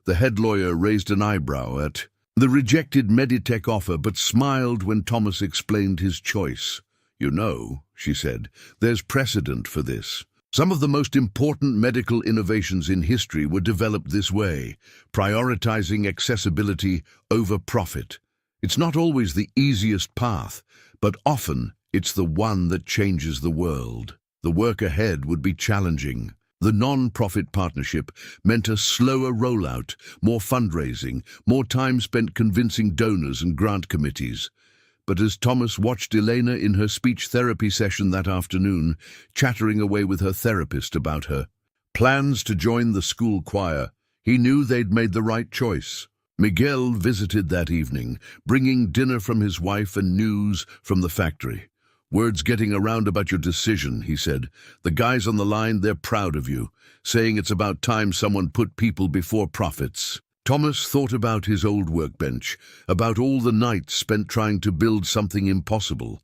The head lawyer raised an eyebrow at the rejected Meditech offer, but smiled when Thomas explained his choice. You know, she said, there's precedent for this. Some of the most important medical innovations in history were developed this way, prioritizing accessibility over profit. It's not always the easiest path, but often it's the one that changes the world. The work ahead would be challenging. The non-profit partnership meant a slower rollout, more fundraising, more time spent convincing donors and grant committees. But as Thomas watched Elena in her speech therapy session that afternoon, chattering away with her therapist about her plans to join the school choir, he knew they'd made the right choice. Miguel visited that evening, bringing dinner from his wife and news from the factory. Word's getting around about your decision, he said. The guys on the line, they're proud of you, saying it's about time someone put people before profits. Thomas thought about his old workbench, about all the nights spent trying to build something impossible.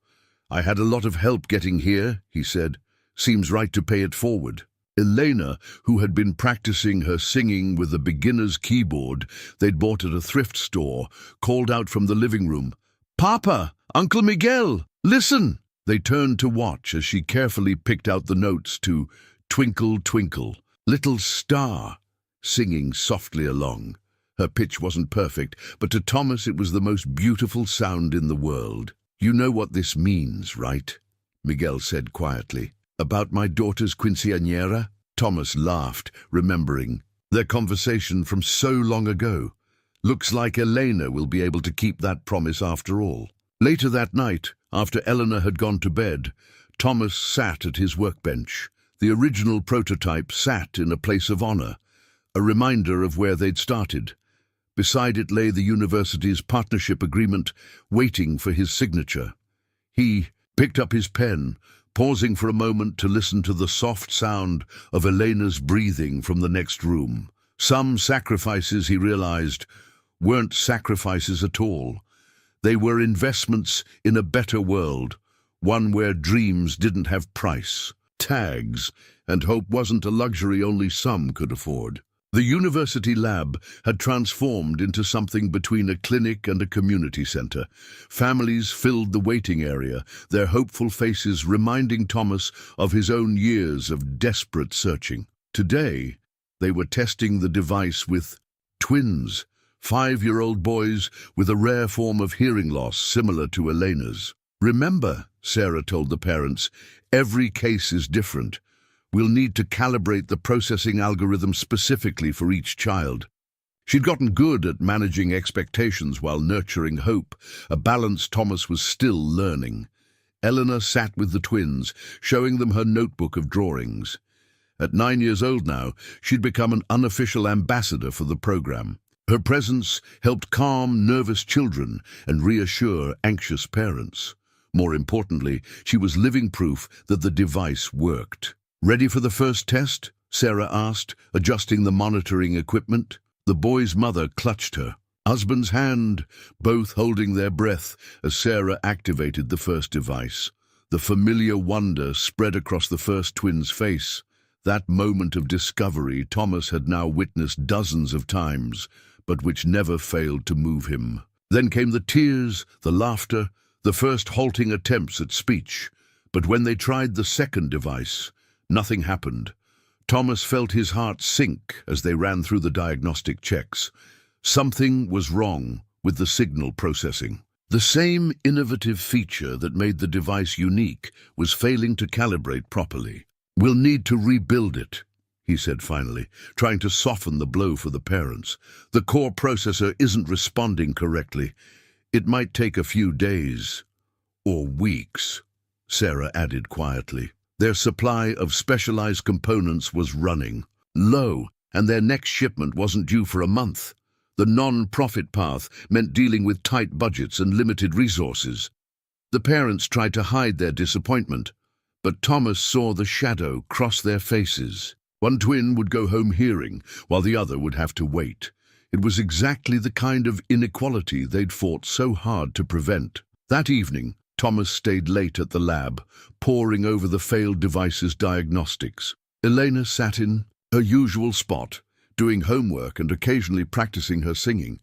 I had a lot of help getting here, he said. Seems right to pay it forward. Elena, who had been practicing her singing with a beginner's keyboard they'd bought at a thrift store, called out from the living room, "Papa! Uncle Miguel! Listen!" They turned to watch as she carefully picked out the notes to "Twinkle, Twinkle, Little Star," singing softly along. Her pitch wasn't perfect, but to Thomas it was the most beautiful sound in the world. "You know what this means, right?" Miguel said quietly. "About my daughter's quinceañera?" Thomas laughed, remembering their conversation from so long ago. Looks like Elena will be able to keep that promise after all. Later that night, after Eleanor had gone to bed, Thomas sat at his workbench. The original prototype sat in a place of honor, a reminder of where they'd started. Beside it lay the university's partnership agreement, waiting for his signature. He picked up his pen, pausing for a moment to listen to the soft sound of Elena's breathing from the next room. Some sacrifices, he realized, weren't sacrifices at all. They were investments in a better world, one where dreams didn't have price tags, and hope wasn't a luxury only some could afford. The university lab had transformed into something between a clinic and a community center. Families filled the waiting area, their hopeful faces reminding Thomas of his own years of desperate searching. Today, they were testing the device with twins, 5-year-old boys with a rare form of hearing loss similar to Elena's. "Remember," Sarah told the parents, "every case is different. We'll need to calibrate the processing algorithm specifically for each child." She'd gotten good at managing expectations while nurturing hope, a balance Thomas was still learning. Eleanor sat with the twins, showing them her notebook of drawings. At 9 years old now, she'd become an unofficial ambassador for the program. Her presence helped calm nervous children and reassure anxious parents. More importantly, she was living proof that the device worked. "Ready for the first test?" Sarah asked, adjusting the monitoring equipment. The boy's mother clutched her husband's hand, both holding their breath as Sarah activated the first device. The familiar wonder spread across the first twin's face. That moment of discovery Thomas had now witnessed dozens of times, but which never failed to move him. Then came the tears, the laughter, the first halting attempts at speech. But when they tried the second device, nothing happened. Thomas felt his heart sink as they ran through the diagnostic checks. Something was wrong with the signal processing. The same innovative feature that made the device unique was failing to calibrate properly. "We'll need to rebuild it," he said finally, trying to soften the blow for the parents. The core processor isn't responding correctly. It might take a few days or weeks, Sarah added quietly. Their supply of specialized components was running low, and their next shipment wasn't due for a month. The non-profit path meant dealing with tight budgets and limited resources. The parents tried to hide their disappointment, but Thomas saw the shadow cross their faces. One twin would go home hearing, while the other would have to wait. It was exactly the kind of inequality they'd fought so hard to prevent. That evening, Thomas stayed late at the lab, poring over the failed device's diagnostics. Elena sat in her usual spot, doing homework and occasionally practicing her singing.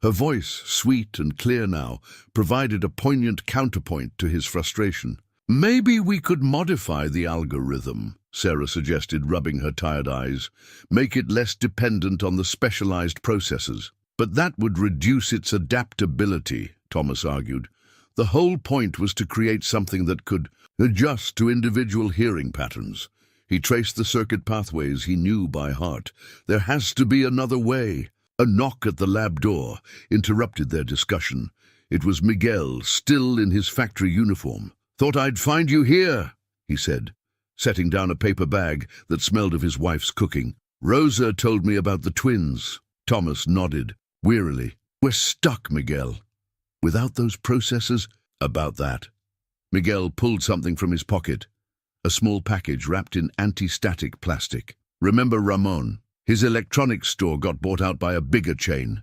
Her voice, sweet and clear now, provided a poignant counterpoint to his frustration. "Maybe we could modify the algorithm," Sarah suggested, rubbing her tired eyes. "Make it less dependent on the specialized processors." "But that would reduce its adaptability," Thomas argued. "The whole point was to create something that could adjust to individual hearing patterns." He traced the circuit pathways he knew by heart. "There has to be another way." A knock at the lab door interrupted their discussion. It was Miguel, still in his factory uniform. "Thought I'd find you here," he said, setting down a paper bag that smelled of his wife's cooking. "Rosa told me about the twins." Thomas nodded, wearily. "We're stuck, Miguel. Without those processors." "About that." Miguel pulled something from his pocket, a small package wrapped in anti-static plastic. "Remember Ramon? His electronics store got bought out by a bigger chain.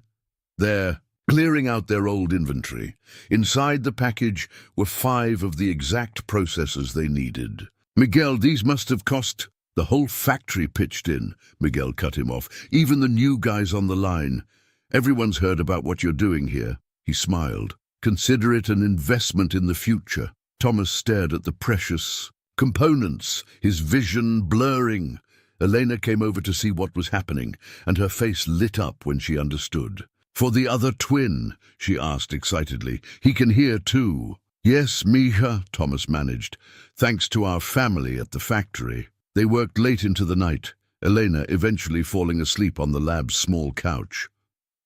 They're clearing out their old inventory. Inside the package were 5 of the exact processors they needed." "Miguel, these must have cost—" "The whole factory pitched in," Miguel cut him off. "Even the new guys on the line. Everyone's heard about what you're doing here." He smiled. "Consider it an investment in the future." Thomas stared at the precious components, his vision blurring. Elena came over to see what was happening, and her face lit up when she understood. "For the other twin?" she asked excitedly. "He can hear too." "Yes, mija," Thomas managed, "thanks to our family at the factory." They worked late into the night, Elena eventually falling asleep on the lab's small couch.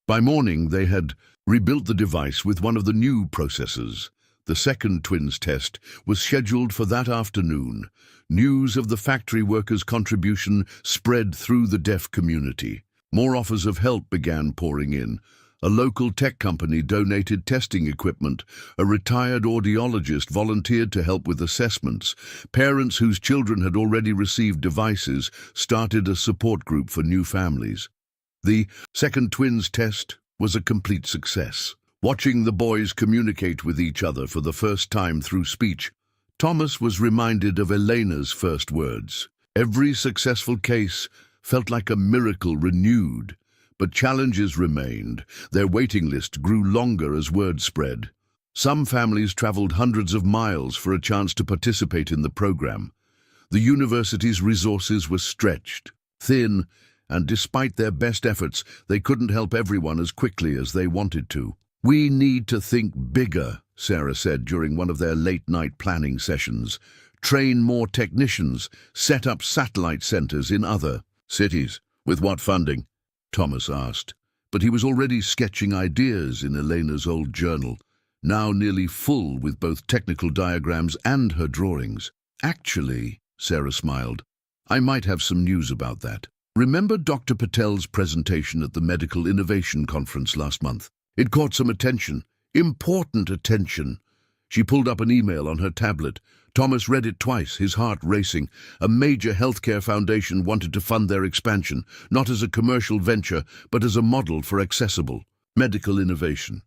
By morning, they had rebuilt the device with one of the new processors. The second twins test was scheduled for that afternoon. News of the factory workers' contribution spread through the deaf community. More offers of help began pouring in. A local tech company donated testing equipment. A retired audiologist volunteered to help with assessments. Parents whose children had already received devices started a support group for new families. The second twins test was a complete success. Watching the boys communicate with each other for the first time through speech, Thomas was reminded of Elena's first words. Every successful case felt like a miracle renewed, but challenges remained. Their waiting list grew longer as word spread. Some families traveled hundreds of miles for a chance to participate in the program. The university's resources were stretched, thin, and despite their best efforts, they couldn't help everyone as quickly as they wanted to. "We need to think bigger," Sarah said during one of their late-night planning sessions. "Train more technicians, set up satellite centers in other cities." "With what funding?" Thomas asked. But he was already sketching ideas in Elena's old journal, now nearly full with both technical diagrams and her drawings. "Actually," Sarah smiled, "I might have some news about that. Remember Dr. Patel's presentation at the Medical Innovation Conference last month? It caught some attention, important attention." She pulled up an email on her tablet. Thomas read it twice, his heart racing. A major healthcare foundation wanted to fund their expansion, not as a commercial venture, but as a model for accessible medical innovation.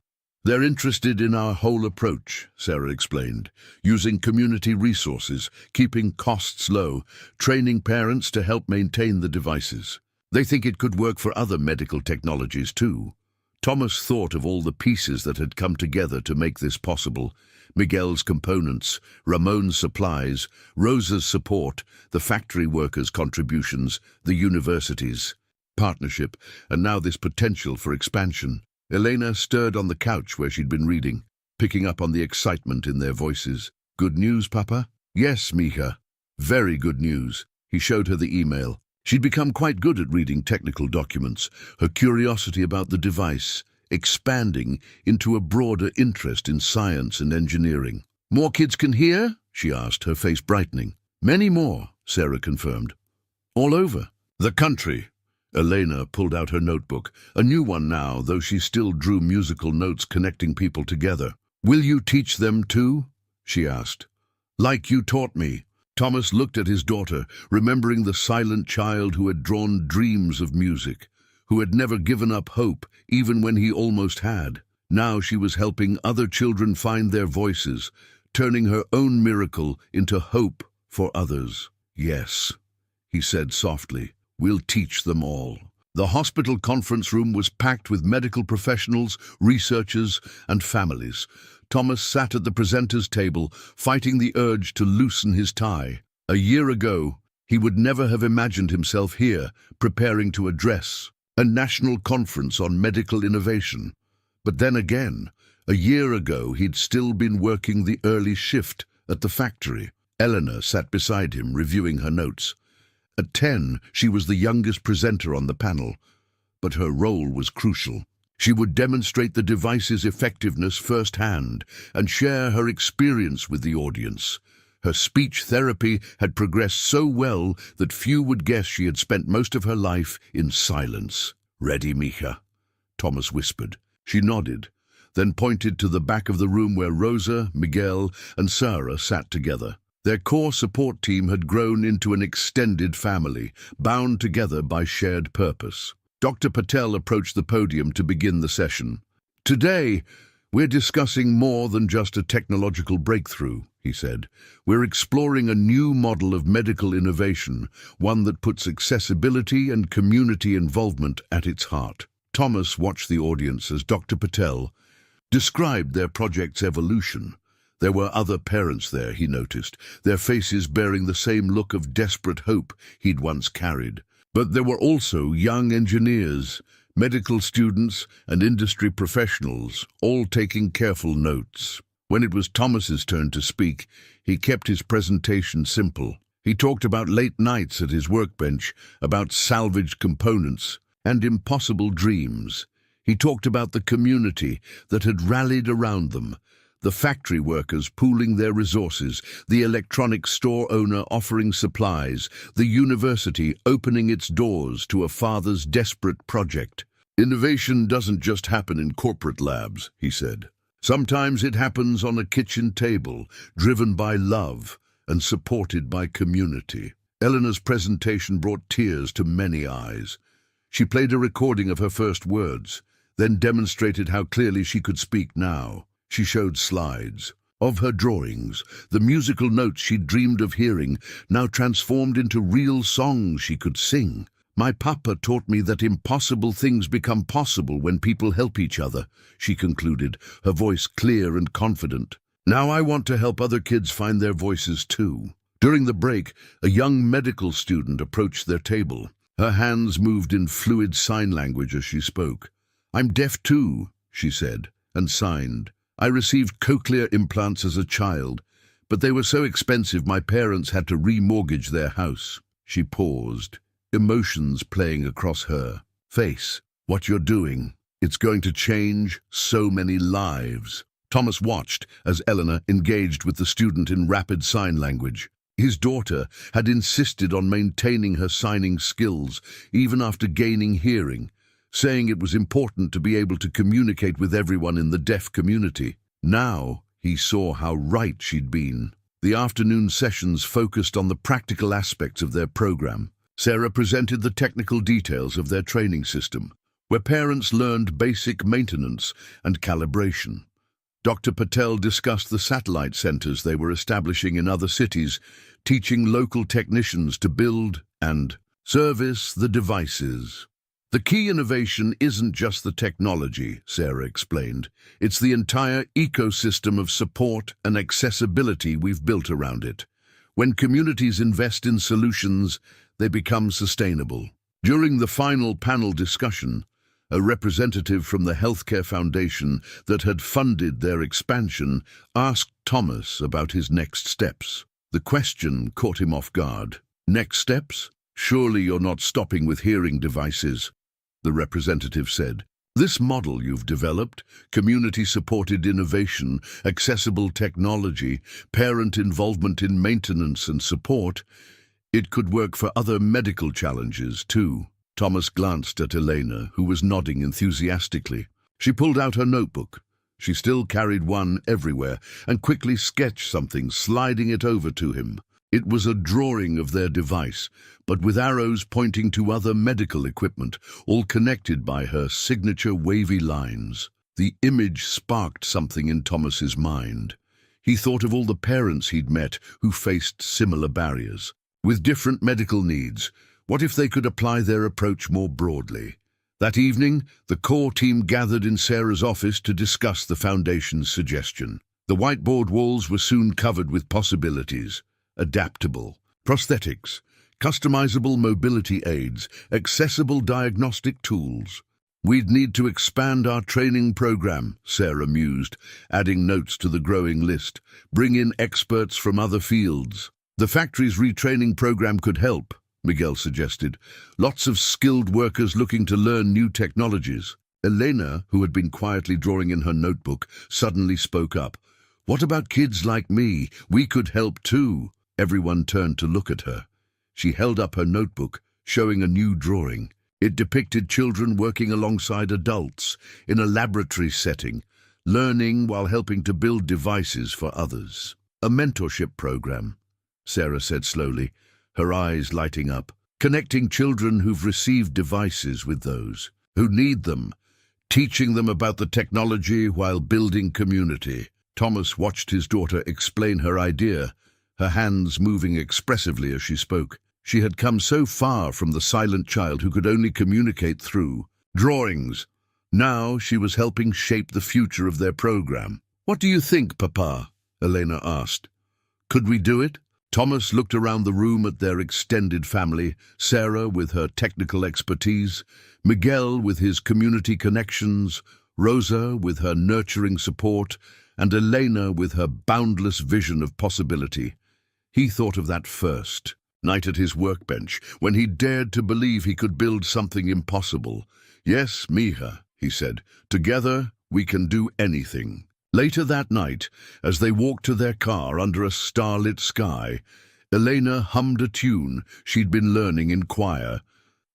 "They're interested in our whole approach," Sarah explained, "using community resources, keeping costs low, training parents to help maintain the devices. They think it could work for other medical technologies too." Thomas thought of all the pieces that had come together to make this possible. Miguel's components, Ramon's supplies, Rosa's support, the factory workers' contributions, the university's partnership, and now this potential for expansion. Elena stirred on the couch where she'd been reading, picking up on the excitement in their voices. "Good news, Papa?" "Yes, mija. Very good news." He showed her the email. She'd become quite good at reading technical documents, her curiosity about the device expanding into a broader interest in science and engineering. "More kids can hear?" she asked, her face brightening. "Many more," Sarah confirmed. "All over the country." Elena pulled out her notebook, a new one now, though she still drew musical notes connecting people together. "Will you teach them too?" she asked. "Like you taught me." Thomas looked at his daughter, remembering the silent child who had drawn dreams of music, who had never given up hope, even when he almost had. Now she was helping other children find their voices, turning her own miracle into hope for others. "Yes," he said softly, "we'll teach them all." The hospital conference room was packed with medical professionals, researchers, and families. Thomas sat at the presenter's table, fighting the urge to loosen his tie. A year ago, he would never have imagined himself here, preparing to address a national conference on medical innovation. But then again, a year ago he'd still been working the early shift at the factory. Eleanor sat beside him, reviewing her notes. At 10, she was the youngest presenter on the panel, but her role was crucial. She would demonstrate the device's effectiveness firsthand and share her experience with the audience. Her speech therapy had progressed so well that few would guess she had spent most of her life in silence. "Ready, Mija?" Thomas whispered. She nodded, then pointed to the back of the room where Rosa, Miguel, and Sarah sat together. Their core support team had grown into an extended family, bound together by shared purpose. Dr. Patel approached the podium to begin the session. "Today, we're discussing more than just a technological breakthrough," he said. "We're exploring a new model of medical innovation, one that puts accessibility and community involvement at its heart." Thomas watched the audience as Dr. Patel described their project's evolution. There were other parents there, he noticed, their faces bearing the same look of desperate hope he'd once carried. But there were also young engineers, medical students, and industry professionals, all taking careful notes. When it was Thomas's turn to speak, he kept his presentation simple. He talked about late nights at his workbench, about salvaged components, and impossible dreams. He talked about the community that had rallied around them, the factory workers pooling their resources, the electronics store owner offering supplies, the university opening its doors to a father's desperate project. "Innovation doesn't just happen in corporate labs," he said. "Sometimes it happens on a kitchen table, driven by love and supported by community." Eleanor's presentation brought tears to many eyes. She played a recording of her first words, then demonstrated how clearly she could speak now. She showed slides of her drawings, the musical notes she'd dreamed of hearing, now transformed into real songs she could sing. "My papa taught me that impossible things become possible when people help each other," she concluded, her voice clear and confident. "Now I want to help other kids find their voices too." During the break, a young medical student approached their table. Her hands moved in fluid sign language as she spoke. "I'm deaf too," she said, and signed. "I received cochlear implants as a child, but they were so expensive my parents had to remortgage their house." She paused, emotions playing across her face. "What you're doing, it's going to change so many lives." Thomas watched as Eleanor engaged with the student in rapid sign language. His daughter had insisted on maintaining her signing skills even after gaining hearing, saying it was important to be able to communicate with everyone in the deaf community. Now he saw how right she'd been. The afternoon sessions focused on the practical aspects of their program. Sarah presented the technical details of their training system, where parents learned basic maintenance and calibration. Dr. Patel discussed the satellite centers they were establishing in other cities, teaching local technicians to build and service the devices. "The key innovation isn't just the technology," Sarah explained. "It's the entire ecosystem of support and accessibility we've built around it. When communities invest in solutions, they become sustainable." During the final panel discussion, a representative from the healthcare foundation that had funded their expansion asked Thomas about his next steps. The question caught him off guard. "Next steps?" Surely you're not stopping with hearing devices, the representative said. This model you've developed, community-supported innovation, accessible technology, parent involvement in maintenance and support, it could work for other medical challenges too. Thomas glanced at Elena, who was nodding enthusiastically. She pulled out her notebook. She still carried one everywhere, and quickly sketched something, sliding it over to him. It was a drawing of their device, but with arrows pointing to other medical equipment, all connected by her signature wavy lines. The image sparked something in Thomas's mind. He thought of all the parents he'd met who faced similar barriers. With different medical needs, what if they could apply their approach more broadly? That evening, the core team gathered in Sarah's office to discuss the Foundation's suggestion. The whiteboard walls were soon covered with possibilities. Adaptable prosthetics, customizable mobility aids, accessible diagnostic tools. We'd need to expand our training program, Sarah mused, adding notes to the growing list. Bring in experts from other fields. The factory's retraining program could help, Miguel suggested. Lots of skilled workers looking to learn new technologies. Elena, who had been quietly drawing in her notebook, suddenly spoke up. What about kids like me? We could help too. Everyone turned to look at her. She held up her notebook, showing a new drawing. It depicted children working alongside adults in a laboratory setting, learning while helping to build devices for others. A mentorship program, Sarah said slowly, her eyes lighting up, connecting children who've received devices with those who need them, teaching them about the technology while building community. Thomas watched his daughter explain her idea, her hands moving expressively as she spoke. She had come so far from the silent child who could only communicate through drawings. Now she was helping shape the future of their program. What do you think, Papa? Elena asked. Could we do it? Thomas looked around the room at their extended family, Sarah with her technical expertise, Miguel with his community connections, Rosa with her nurturing support, and Elena with her boundless vision of possibility. He thought of that first night at his workbench, when he dared to believe he could build something impossible. Yes, Mija, he said, together we can do anything. Later that night, as they walked to their car under a starlit sky, Elena hummed a tune she'd been learning in choir.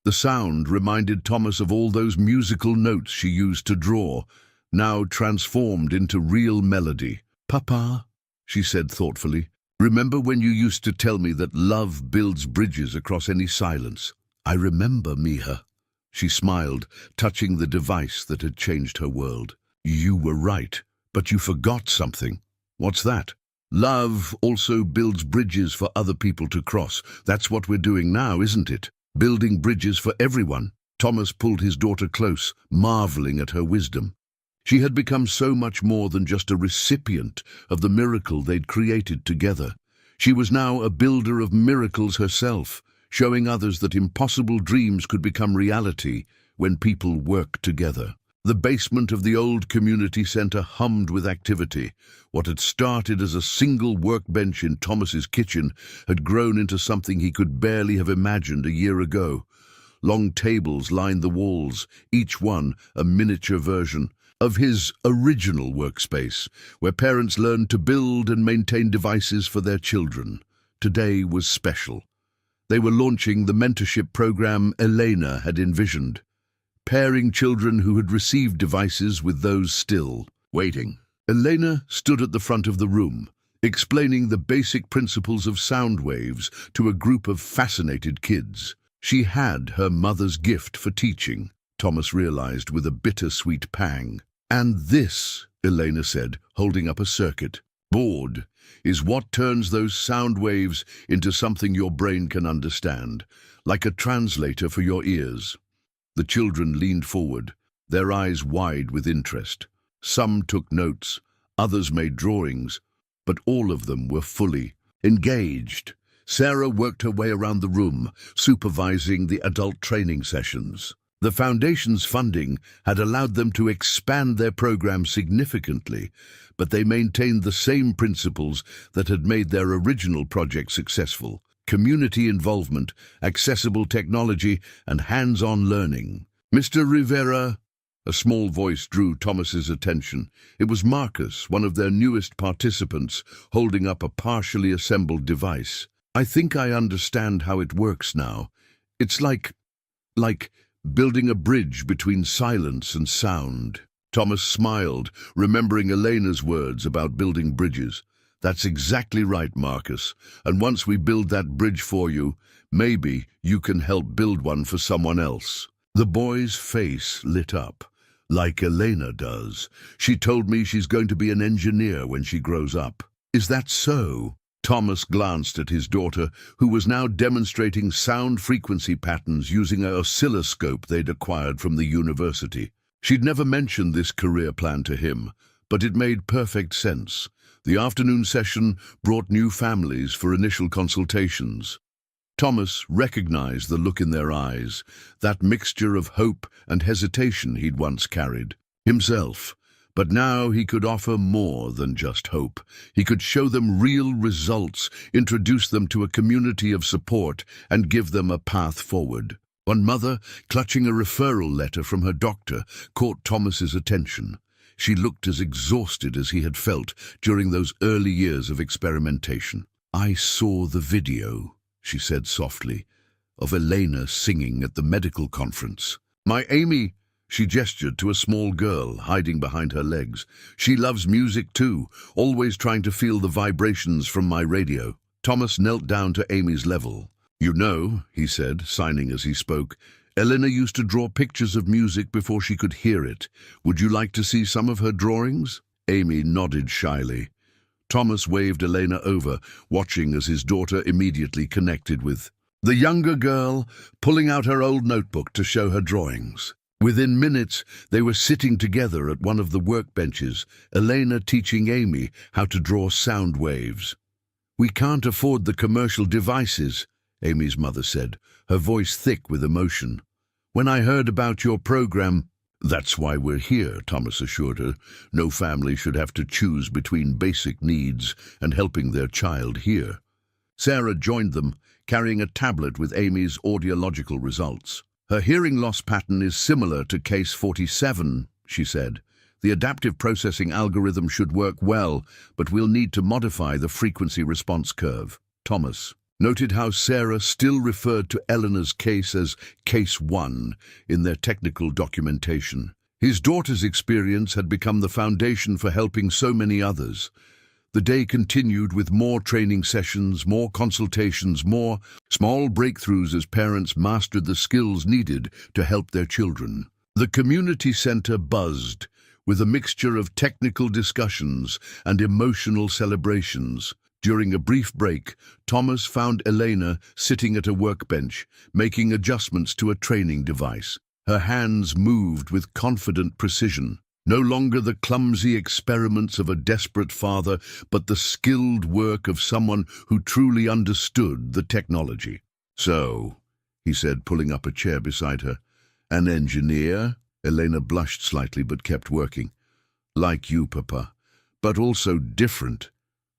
The sound reminded Thomas of all those musical notes she used to draw, now transformed into real melody. Papa, she said thoughtfully, remember when you used to tell me that love builds bridges across any silence? I remember, Mija. She smiled, touching the device that had changed her world. You were right, but you forgot something. What's that? Love also builds bridges for other people to cross. That's what we're doing now, isn't it? Building bridges for everyone. Thomas pulled his daughter close, marveling at her wisdom. She had become so much more than just a recipient of the miracle they'd created together. She was now a builder of miracles herself, showing others that impossible dreams could become reality when people worked together. The basement of the old community center hummed with activity. What had started as a single workbench in Thomas's kitchen had grown into something he could barely have imagined a year ago. Long tables lined the walls, each one a miniature version of his original workspace, where parents learned to build and maintain devices for their children. Today was special. They were launching the mentorship program Elena had envisioned, pairing children who had received devices with those still waiting. Elena stood at the front of the room, explaining the basic principles of sound waves to a group of fascinated kids. She had her mother's gift for teaching, Thomas realized with a bittersweet pang. And this, Elena said, holding up a circuit board, is what turns those sound waves into something your brain can understand, like a translator for your ears. The children leaned forward, their eyes wide with interest. Some took notes, others made drawings, but all of them were fully engaged. Sarah worked her way around the room, supervising the adult training sessions. The Foundation's funding had allowed them to expand their program significantly, but they maintained the same principles that had made their original project successful. community involvement, accessible technology, and hands-on learning. Mr. Rivera, a small voice drew Thomas's attention. It was Marcus, one of their newest participants, holding up a partially assembled device. I think I understand how it works now. It's like building a bridge between silence and sound. Thomas smiled, remembering Elena's words about building bridges. That's exactly right, Marcus. And once we build that bridge for you, maybe you can help build one for someone else. The boy's face lit up, like Elena does. She told me she's going to be an engineer when she grows up. Is that so? Thomas glanced at his daughter, who was now demonstrating sound frequency patterns using an oscilloscope they'd acquired from the university. She'd never mentioned this career plan to him, but it made perfect sense. The afternoon session brought new families for initial consultations. Thomas recognized the look in their eyes, that mixture of hope and hesitation he'd once carried himself. But now he could offer more than just hope. He could show them real results, introduce them to a community of support, and give them a path forward. One mother, clutching a referral letter from her doctor, caught Thomas's attention. She looked as exhausted as he had felt during those early years of experimentation. "I saw the video," she said softly, "of Elena singing at the medical conference. My Amy," she gestured to a small girl hiding behind her legs. "She loves music too, always trying to feel the vibrations from my radio." Thomas knelt down to Amy's level. "You know," he said, signing as he spoke, "Elena used to draw pictures of music before she could hear it. Would you like to see some of her drawings?" Amy nodded shyly. Thomas waved Elena over, watching as his daughter immediately connected with the younger girl, pulling out her old notebook to show her drawings. Within minutes, they were sitting together at one of the workbenches, Elena teaching Amy how to draw sound waves. "We can't afford the commercial devices," Amy's mother said, her voice thick with emotion. "When I heard about your program—" "That's why we're here," Thomas assured her. "No family should have to choose between basic needs and helping their child hear." Sarah joined them, carrying a tablet with Amy's audiological results. "Her hearing loss pattern is similar to case 47, she said. "The adaptive processing algorithm should work well, but we'll need to modify the frequency response curve." Thomas noted how Sarah still referred to Eleanor's case as Case 1 in their technical documentation. His daughter's experience had become the foundation for helping so many others. The day continued with more training sessions, more consultations, more small breakthroughs as parents mastered the skills needed to help their children. The community center buzzed with a mixture of technical discussions and emotional celebrations. During a brief break, Thomas found Elena sitting at a workbench, making adjustments to a training device. Her hands moved with confident precision. No longer the clumsy experiments of a desperate father, but the skilled work of someone who truly understood the technology. "So," he said, pulling up a chair beside her. "An engineer?" Elena blushed slightly but kept working. "Like you, Papa, but also different.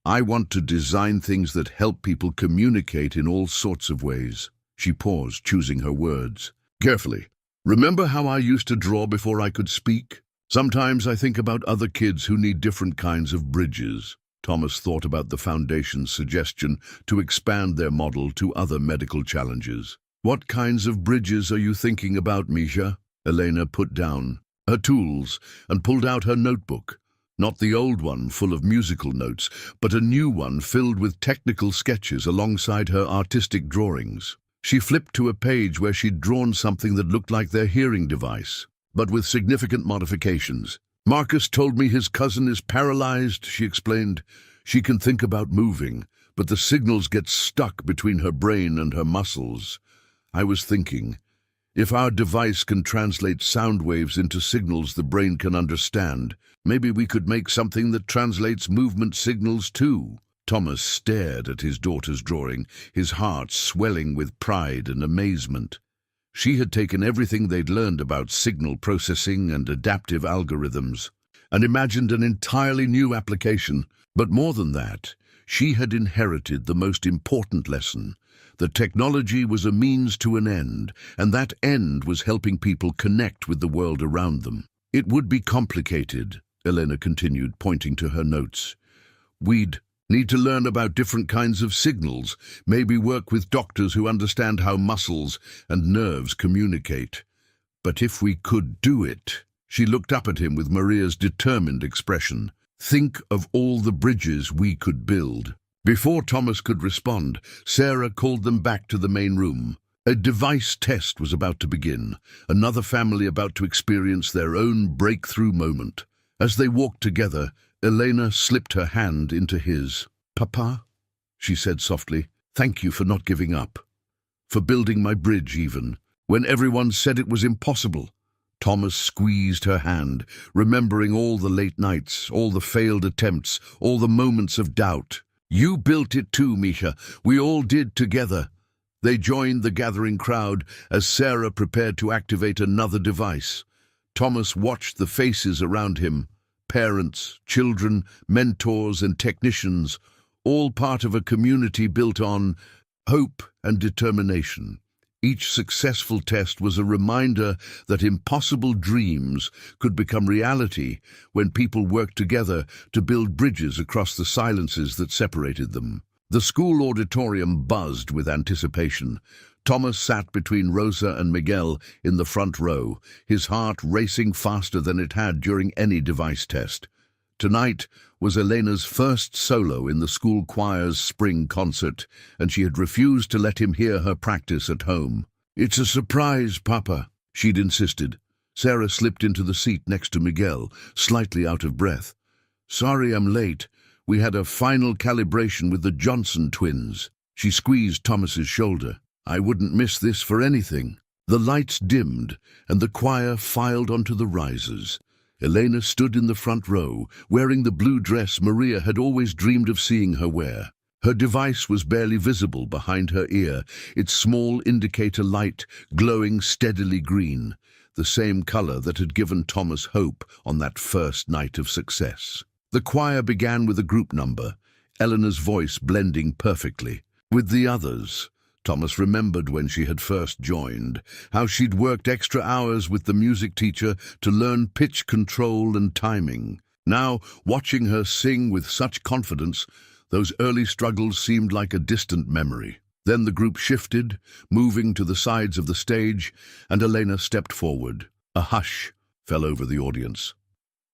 I want to design things that help people communicate in all sorts of ways." She paused, choosing her words carefully. "Remember how I used to draw before I could speak? Sometimes I think about other kids who need different kinds of bridges." Thomas thought about the Foundation's suggestion to expand their model to other medical challenges. "What kinds of bridges are you thinking about, Misha?" Elena put down her tools and pulled out her notebook. Not the old one full of musical notes, but a new one filled with technical sketches alongside her artistic drawings. She flipped to a page where she'd drawn something that looked like their hearing device, but with significant modifications. "Marcus told me his cousin is paralyzed," she explained. "She can think about moving, but the signals get stuck between her brain and her muscles. I was thinking, if our device can translate sound waves into signals the brain can understand, maybe we could make something that translates movement signals too." Thomas stared at his daughter's drawing, his heart swelling with pride and amazement. She had taken everything they'd learned about signal processing and adaptive algorithms and imagined an entirely new application. But more than that, she had inherited the most important lesson. The technology was a means to an end, and that end was helping people connect with the world around them. It would be complicated, Elena continued, pointing to her notes. We'd need to learn about different kinds of signals, maybe work with doctors who understand how muscles and nerves communicate. But if we could do it, she looked up at him with Maria's determined expression. Think of all the bridges we could build. Before Thomas could respond, Sarah called them back to the main room. A device test was about to begin, another family about to experience their own breakthrough moment. As they walked together, Elena slipped her hand into his. "Papa," she said softly, "thank you for not giving up. For building my bridge even, when everyone said it was impossible." Thomas squeezed her hand, remembering all the late nights, all the failed attempts, all the moments of doubt. "You built it too, Misha. We all did together." They joined the gathering crowd as Sarah prepared to activate another device. Thomas watched the faces around him. Parents, children, mentors, and technicians, all part of a community built on hope and determination. Each successful test was a reminder that impossible dreams could become reality when people worked together to build bridges across the silences that separated them. The school auditorium buzzed with anticipation. Thomas sat between Rosa and Miguel in the front row, his heart racing faster than it had during any device test. Tonight was Elena's first solo in the school choir's spring concert, and she had refused to let him hear her practice at home. "It's a surprise, Papa," she'd insisted. Sarah slipped into the seat next to Miguel, slightly out of breath. "Sorry I'm late. We had a final calibration with the Johnson twins." She squeezed Thomas's shoulder. "I wouldn't miss this for anything." The lights dimmed, and the choir filed onto the risers. Elena stood in the front row, wearing the blue dress Maria had always dreamed of seeing her wear. Her device was barely visible behind her ear, its small indicator light glowing steadily green, the same color that had given Thomas hope on that first night of success. The choir began with a group number, Eleanor's voice blending perfectly with the others. Thomas remembered when she had first joined, how she'd worked extra hours with the music teacher to learn pitch control and timing. Now, watching her sing with such confidence, those early struggles seemed like a distant memory. Then the group shifted, moving to the sides of the stage, and Elena stepped forward. A hush fell over the audience.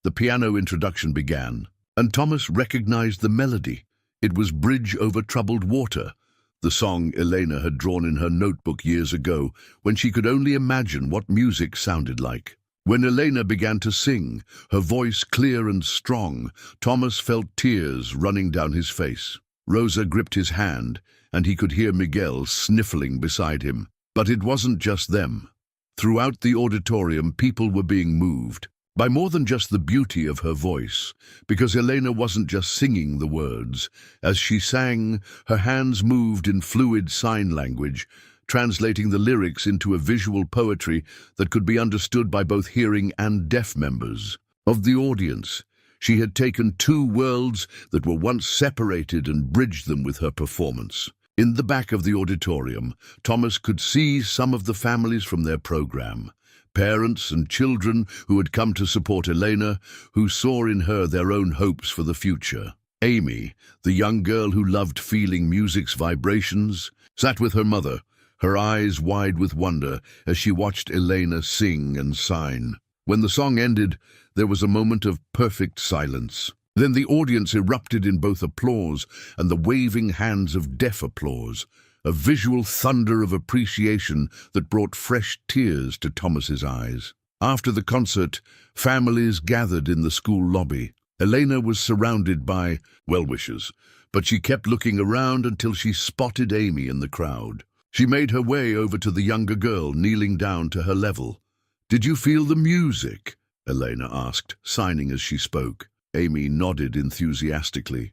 The piano introduction began, and Thomas recognized the melody. It was "Bridge Over Troubled Water," the song Elena had drawn in her notebook years ago, when she could only imagine what music sounded like. When Elena began to sing, her voice clear and strong, Thomas felt tears running down his face. Rosa gripped his hand, and he could hear Miguel sniffling beside him. But it wasn't just them. Throughout the auditorium, people were being moved by more than just the beauty of her voice, because Elena wasn't just singing the words. As she sang, her hands moved in fluid sign language, translating the lyrics into a visual poetry that could be understood by both hearing and deaf members of the audience. She had taken two worlds that were once separated and bridged them with her performance. In the back of the auditorium, Thomas could see some of the families from their program. Parents and children who had come to support Elena, who saw in her their own hopes for the future. Amy, the young girl who loved feeling music's vibrations, sat with her mother, her eyes wide with wonder as she watched Elena sing and sign. When the song ended, there was a moment of perfect silence. Then the audience erupted in both applause and the waving hands of deaf applause, a visual thunder of appreciation that brought fresh tears to Thomas's eyes. After the concert, families gathered in the school lobby. Elena was surrounded by well-wishers, but she kept looking around until she spotted Amy in the crowd. She made her way over to the younger girl, kneeling down to her level. "Did you feel the music?" Elena asked, signing as she spoke. Amy nodded enthusiastically.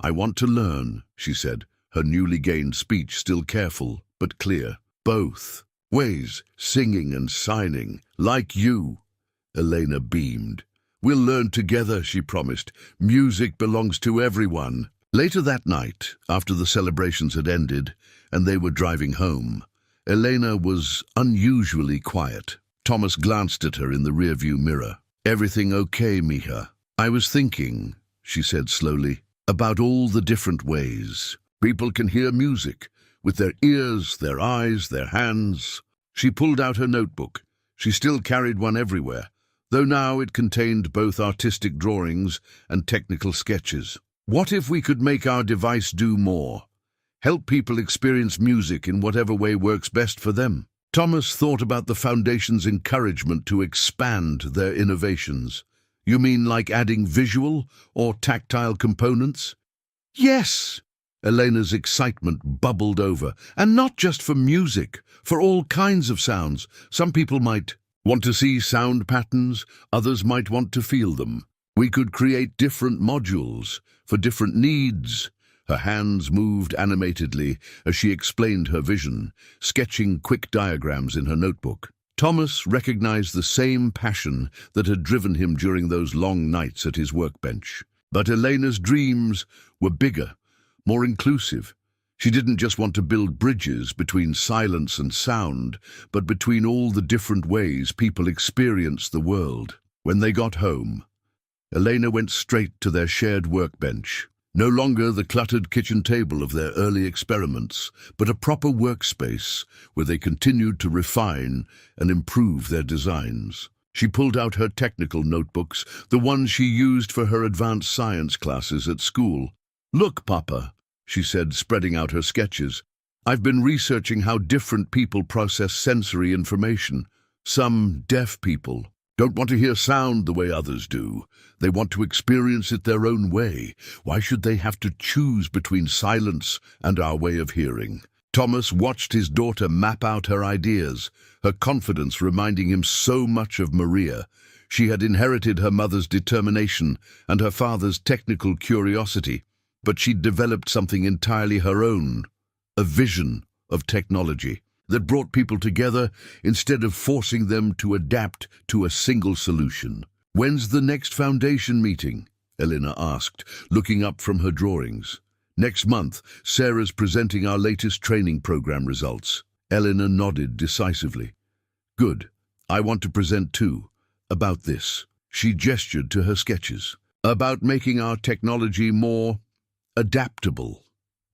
"I want to learn," she said, her newly gained speech still careful but clear. "Both ways, singing and signing, like you." Elena beamed. "We'll learn together," she promised. "Music belongs to everyone." Later that night, after the celebrations had ended and they were driving home, Elena was unusually quiet. Thomas glanced at her in the rearview mirror. "Everything okay, Mija?" "I was thinking," she said slowly, "about all the different ways people can hear music, with their ears, their eyes, their hands." She pulled out her notebook. She still carried one everywhere, though now it contained both artistic drawings and technical sketches. What if we could make our device do more? Help people experience music in whatever way works best for them. Thomas thought about the Foundation's encouragement to expand their innovations. "You mean like adding visual or tactile components?" "Yes!" Elena's excitement bubbled over. "And not just for music, for all kinds of sounds. Some people might want to see sound patterns, others might want to feel them. We could create different modules for different needs." Her hands moved animatedly as she explained her vision, sketching quick diagrams in her notebook. Thomas recognized the same passion that had driven him during those long nights at his workbench. But Elena's dreams were bigger, more inclusive. She didn't just want to build bridges between silence and sound, but between all the different ways people experience the world. When they got home, Elena went straight to their shared workbench. No longer the cluttered kitchen table of their early experiments, but a proper workspace where they continued to refine and improve their designs. She pulled out her technical notebooks, the ones she used for her advanced science classes at school. "Look, Papa," she said, spreading out her sketches. "I've been researching how different people process sensory information. Some deaf people don't want to hear sound the way others do. They want to experience it their own way. Why should they have to choose between silence and our way of hearing?" Thomas watched his daughter map out her ideas, her confidence reminding him so much of Maria. She had inherited her mother's determination and her father's technical curiosity, but she'd developed something entirely her own, a vision of technology that brought people together instead of forcing them to adapt to a single solution. "When's the next Foundation meeting?" Elena asked, looking up from her drawings. "Next month, Sarah's presenting our latest training program results." Elena nodded decisively. "Good. I want to present too. About this." She gestured to her sketches. "About making our technology more adaptable,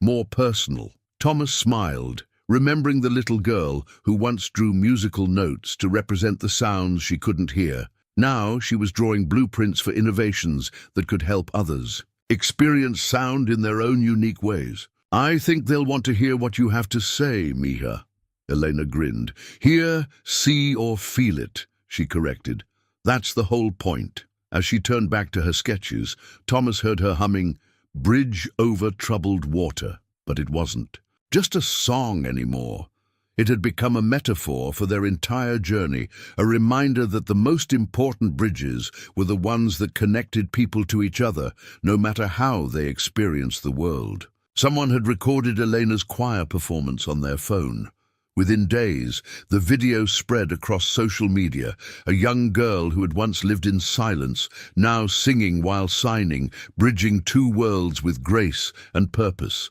more personal." Thomas smiled, remembering the little girl who once drew musical notes to represent the sounds she couldn't hear. Now she was drawing blueprints for innovations that could help others experience sound in their own unique ways. "I think they'll want to hear what you have to say, Mija." Elena grinned. "Hear, see, or feel it," she corrected. "That's the whole point." As she turned back to her sketches, Thomas heard her humming, "Bridge over troubled water," but it wasn't just a song anymore. It had become a metaphor for their entire journey, a reminder that the most important bridges were the ones that connected people to each other, no matter how they experienced the world. Someone had recorded Elena's choir performance on their phone. Within days, the video spread across social media, a young girl who had once lived in silence, now singing while signing, bridging two worlds with grace and purpose.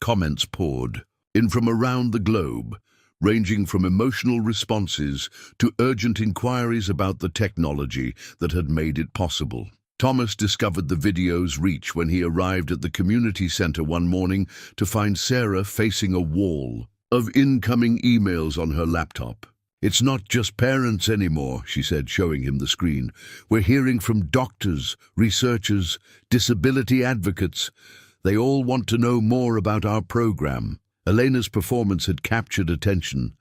Comments poured in from around the globe, ranging from emotional responses to urgent inquiries about the technology that had made it possible. Thomas discovered the video's reach when he arrived at the community center one morning to find Sarah facing a wall of incoming emails on her laptop. "It's not just parents anymore," she said, showing him the screen. "We're hearing from doctors, researchers, disability advocates. They all want to know more about our program." Elena's performance had captured attention,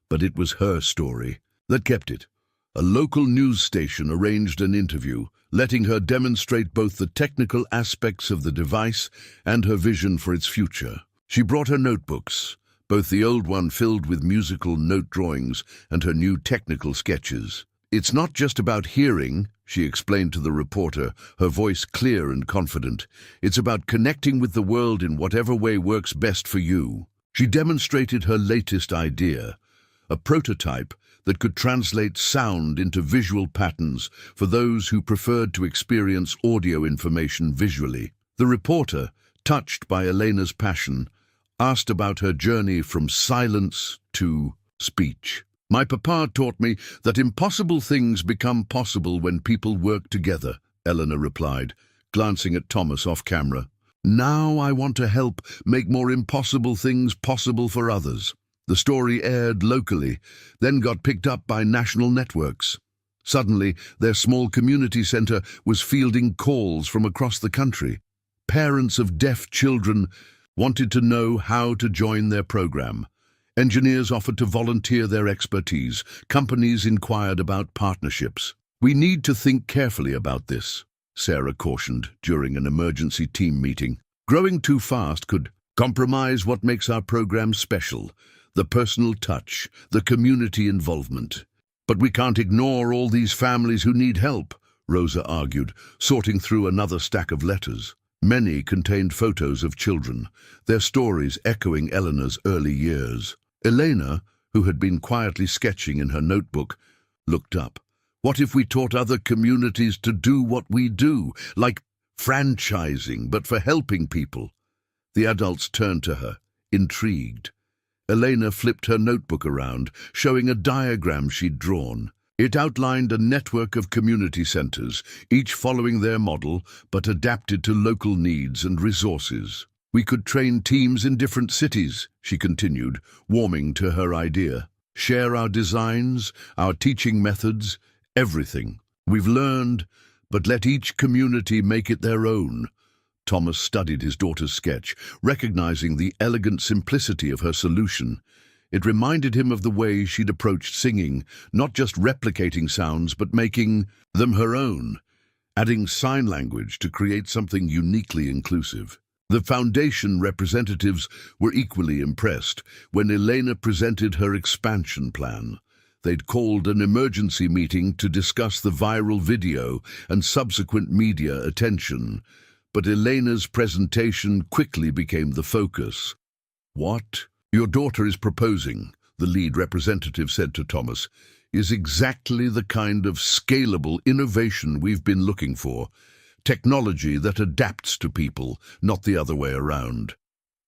but it was her story that kept it. A local news station arranged an interview, letting her demonstrate both the technical aspects of the device and her vision for its future. She brought her notebooks, both the old one filled with musical note drawings and her new technical sketches. "It's not just about hearing," she explained to the reporter, her voice clear and confident. "It's about connecting with the world in whatever way works best for you." She demonstrated her latest idea, a prototype that could translate sound into visual patterns for those who preferred to experience audio information visually. The reporter, touched by Elena's passion, asked about her journey from silence to speech. "My papa taught me that impossible things become possible when people work together," Eleanor replied, glancing at Thomas off camera. "Now I want to help make more impossible things possible for others." The story aired locally, then got picked up by national networks. Suddenly, their small community center was fielding calls from across the country. Parents of deaf children wanted to know how to join their program. Engineers offered to volunteer their expertise. Companies inquired about partnerships. "We need to think carefully about this," Sarah cautioned during an emergency team meeting. "Growing too fast could compromise what makes our program special, the personal touch, the community involvement. But we can't ignore all these families who need help," Rosa argued, sorting through another stack of letters. Many contained photos of children, their stories echoing Eleanor's early years. Elena, who had been quietly sketching in her notebook, looked up. "What if we taught other communities to do what we do, like franchising, but for helping people?" The adults turned to her, intrigued. Elena flipped her notebook around, showing a diagram she'd drawn. It outlined a network of community centers, each following their model, but adapted to local needs and resources. "We could train teams in different cities," she continued, warming to her idea. "Share our designs, our teaching methods, everything we've learned, but let each community make it their own." Thomas studied his daughter's sketch, recognizing the elegant simplicity of her solution. It reminded him of the way she'd approached singing, not just replicating sounds, but making them her own, adding sign language to create something uniquely inclusive. The foundation representatives were equally impressed when Elena presented her expansion plan. They'd called an emergency meeting to discuss the viral video and subsequent media attention. But Elena's presentation quickly became the focus. "What your daughter is proposing," the lead representative said to Thomas, "is exactly the kind of scalable innovation we've been looking for. Technology that adapts to people, not the other way around."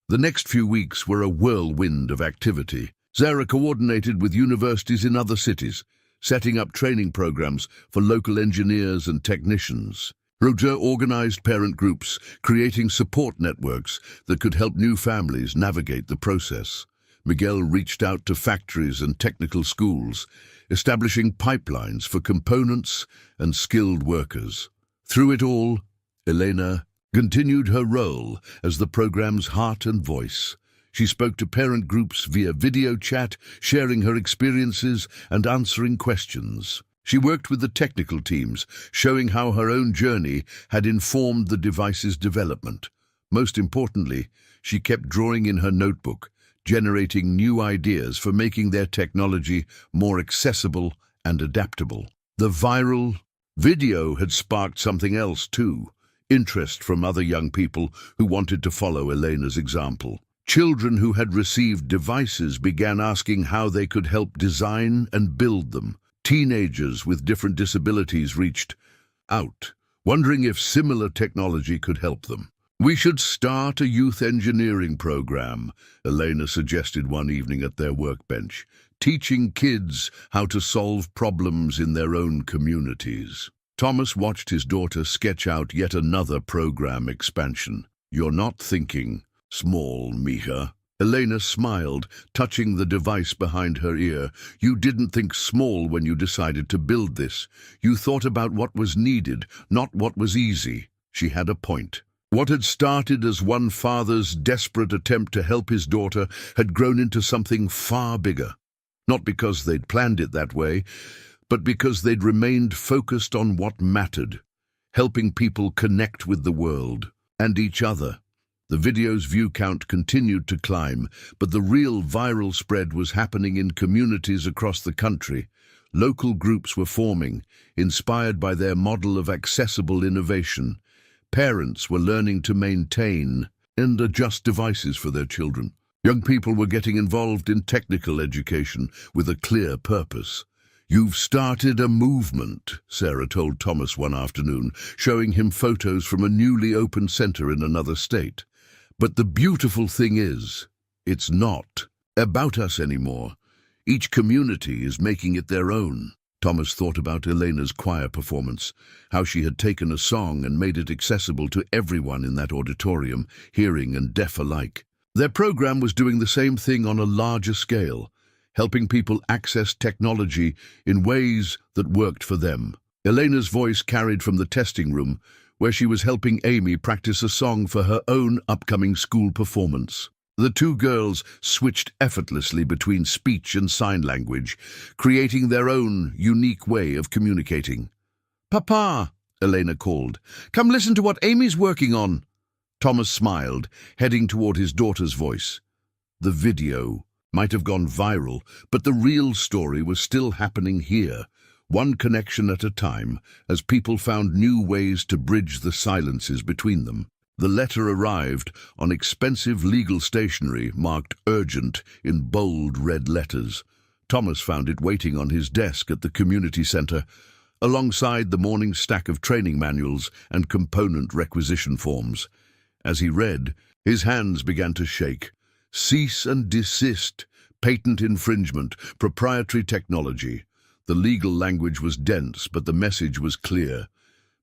The next few weeks were a whirlwind of activity. Zara coordinated with universities in other cities, setting up training programs for local engineers and technicians. Roger organized parent groups, creating support networks that could help new families navigate the process. Miguel reached out to factories and technical schools, establishing pipelines for components and skilled workers. Through it all, Elena continued her role as the program's heart and voice. She spoke to parent groups via video chat, sharing her experiences and answering questions. She worked with the technical teams, showing how her own journey had informed the device's development. Most importantly, she kept drawing in her notebook, generating new ideas for making their technology more accessible and adaptable. The viral video had sparked something else too, interest from other young people who wanted to follow Elena's example. Children who had received devices began asking how they could help design and build them. Teenagers with different disabilities reached out, wondering if similar technology could help them. "We should start a youth engineering program," Elena suggested one evening at their workbench, teaching kids how to solve problems in their own communities. Thomas watched his daughter sketch out yet another program expansion. "You're not thinking small, Mija." Elena smiled, touching the device behind her ear. "You didn't think small when you decided to build this. You thought about what was needed, not what was easy." She had a point. What had started as one father's desperate attempt to help his daughter had grown into something far bigger. Not because they'd planned it that way, but because they'd remained focused on what mattered, helping people connect with the world and each other. The video's view count continued to climb, but the real viral spread was happening in communities across the country. Local groups were forming, inspired by their model of accessible innovation. Parents were learning to maintain and adjust devices for their children. Young people were getting involved in technical education with a clear purpose. "You've started a movement," Sarah told Thomas one afternoon, showing him photos from a newly opened center in another state. But the beautiful thing is, it's not about us anymore. Each community is making it their own. Thomas thought about Elena's choir performance, how she had taken a song and made it accessible to everyone in that auditorium, hearing and deaf alike. Their program was doing the same thing on a larger scale, helping people access technology in ways that worked for them. Elena's voice carried from the testing room, where she was helping Amy practice a song for her own upcoming school performance. The two girls switched effortlessly between speech and sign language, creating their own unique way of communicating. "Papa," Elena called, "come listen to what Amy's working on." Thomas smiled, heading toward his daughter's voice. The video might have gone viral, but the real story was still happening here, one connection at a time, as people found new ways to bridge the silences between them. The letter arrived on expensive legal stationery marked urgent in bold red letters. Thomas found it waiting on his desk at the community center, alongside the morning stack of training manuals and component requisition forms. As he read, his hands began to shake. Cease and desist, patent infringement, proprietary technology. The legal language was dense, but the message was clear.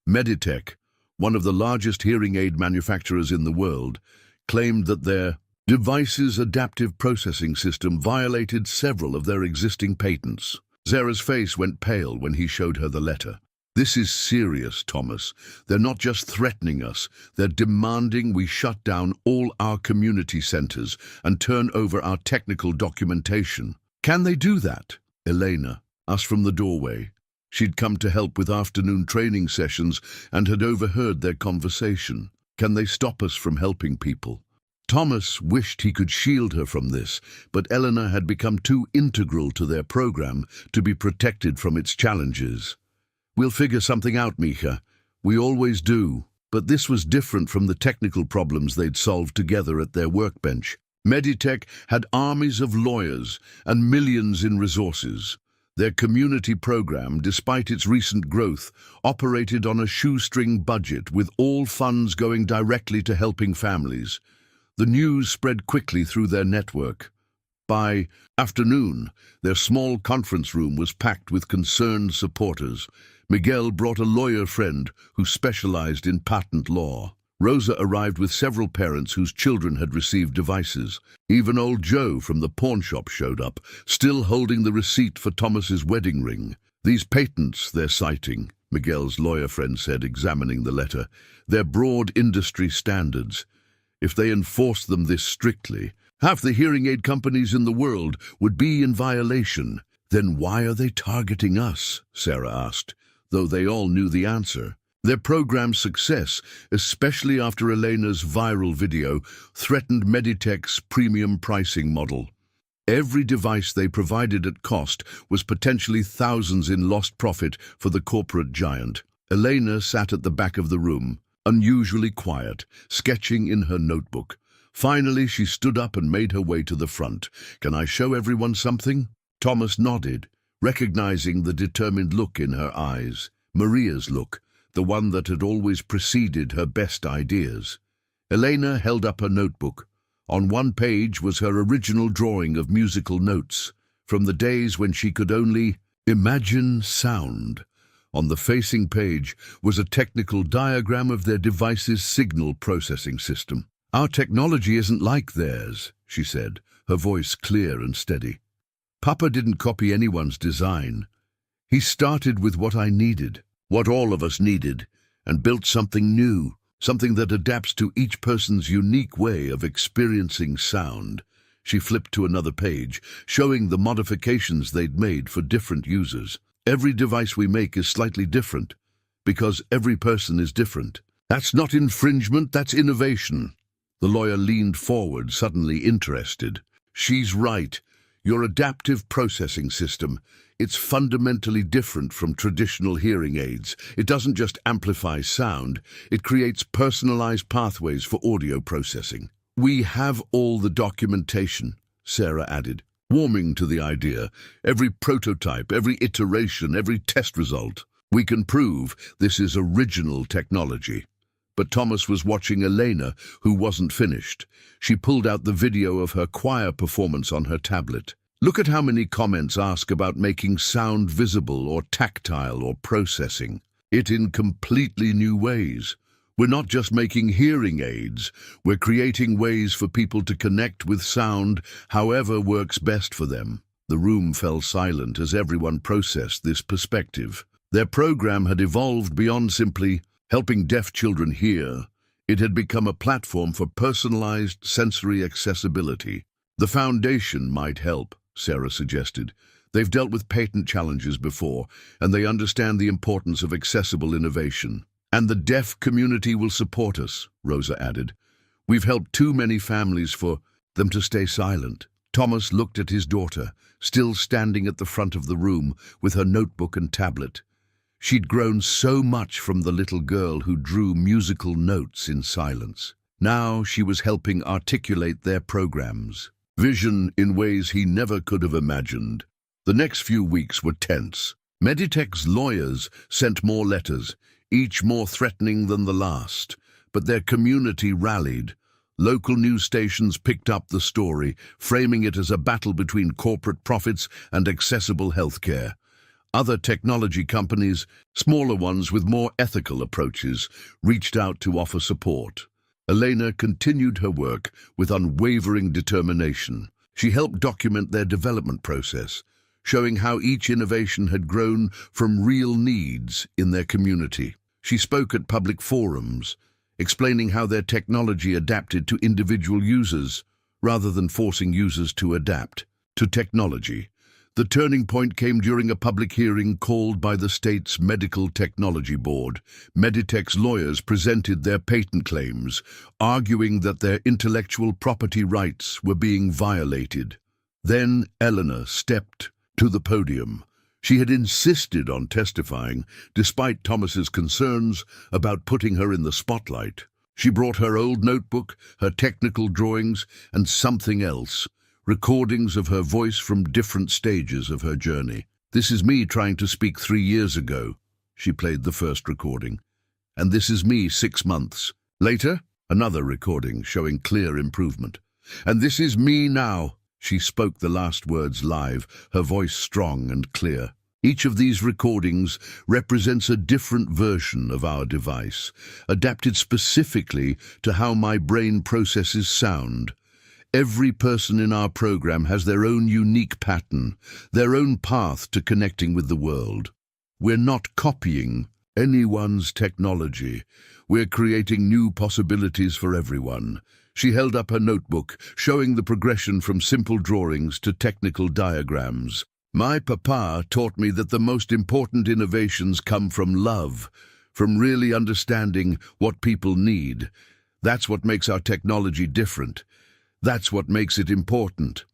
Meditech, one of the largest hearing aid manufacturers in the world, claimed that their device's adaptive processing system violated several of their existing patents. Zara's face went pale when he showed her the letter. "This is serious, Thomas. They're not just threatening us, they're demanding we shut down all our community centers and turn over our technical documentation." "Can they do that?" Elena asked from the doorway. She'd come to help with afternoon training sessions and had overheard their conversation. "Can they stop us from helping people?" Thomas wished he could shield her from this, but Eleanor had become too integral to their program to be protected from its challenges. "We'll figure something out, Mika. We always do." But this was different from the technical problems they'd solved together at their workbench. Meditech had armies of lawyers and millions in resources. Their community program, despite its recent growth, operated on a shoestring budget, with all funds going directly to helping families. The news spread quickly through their network. By afternoon, their small conference room was packed with concerned supporters. Miguel brought a lawyer friend who specialized in patent law. Rosa arrived with several parents whose children had received devices. Even old Joe from the pawn shop showed up, still holding the receipt for Thomas's wedding ring. "These patents they're citing," Miguel's lawyer friend said, examining the letter, "they're broad industry standards. If they enforced them this strictly, half the hearing aid companies in the world would be in violation." "Then why are they targeting us?" Sarah asked, though they all knew the answer. Their program's success, especially after Elena's viral video, threatened Meditech's premium pricing model. Every device they provided at cost was potentially thousands in lost profit for the corporate giant. Elena sat at the back of the room, unusually quiet, sketching in her notebook. Finally, she stood up and made her way to the front. "Can I show everyone something?" Thomas nodded, recognizing the determined look in her eyes. Maria's look, the one that had always preceded her best ideas. Elena held up her notebook. On one page was her original drawing of musical notes, from the days when she could only imagine sound. On the facing page was a technical diagram of their device's signal processing system. "Our technology isn't like theirs," she said, her voice clear and steady. "Papa didn't copy anyone's design. He started with what I needed, what all of us needed, and built something new, something that adapts to each person's unique way of experiencing sound." She flipped to another page, showing the modifications they'd made for different users. "Every device we make is slightly different, because every person is different." "That's not infringement, that's innovation." The lawyer leaned forward, suddenly interested. "She's right. Your adaptive processing system, it's fundamentally different from traditional hearing aids. It doesn't just amplify sound, it creates personalized pathways for audio processing." "We have all the documentation," Sarah added, warming to the idea. "Every prototype, every iteration, every test result. We can prove this is original technology." But Thomas was watching Elena, who wasn't finished. She pulled out the video of her choir performance on her tablet. Look at how many comments ask about making sound visible or tactile or processing it in completely new ways. We're not just making hearing aids, we're creating ways for people to connect with sound however works best for them. The room fell silent as everyone processed this perspective. Their program had evolved beyond simply helping deaf children hear. It had become a platform for personalized sensory accessibility. The foundation might help, Sarah suggested. They've dealt with patent challenges before, and they understand the importance of accessible innovation. And the deaf community will support us, Rosa added. We've helped too many families for them to stay silent. Thomas looked at his daughter, still standing at the front of the room with her notebook and tablet. She'd grown so much from the little girl who drew musical notes in silence. Now she was helping articulate their programs. Vision in ways he never could have imagined. The next few weeks were tense. Meditech's lawyers sent more letters, each more threatening than the last, but their community rallied. Local news stations picked up the story, framing it as a battle between corporate profits and accessible healthcare. Other technology companies, smaller ones with more ethical approaches, reached out to offer support. Elena continued her work with unwavering determination. She helped document their development process, showing how each innovation had grown from real needs in their community. She spoke at public forums, explaining how their technology adapted to individual users, rather than forcing users to adapt to technology. The turning point came during a public hearing called by the state's Medical Technology Board. Meditech's lawyers presented their patent claims, arguing that their intellectual property rights were being violated. Then Eleanor stepped to the podium. She had insisted on testifying, despite Thomas's concerns about putting her in the spotlight. She brought her old notebook, her technical drawings, and something else, recordings of her voice from different stages of her journey. This is me trying to speak 3 years ago, she played the first recording. And this is me 6 months. Later, another recording showing clear improvement. And this is me now. She spoke the last words live, her voice strong and clear. Each of these recordings represents a different version of our device, adapted specifically to how my brain processes sound. Every person in our program has their own unique pattern, their own path to connecting with the world. We're not copying anyone's technology. We're creating new possibilities for everyone. She held up her notebook, showing the progression from simple drawings to technical diagrams. My papa taught me that the most important innovations come from love, from really understanding what people need. That's what makes our technology different. That's what makes it important.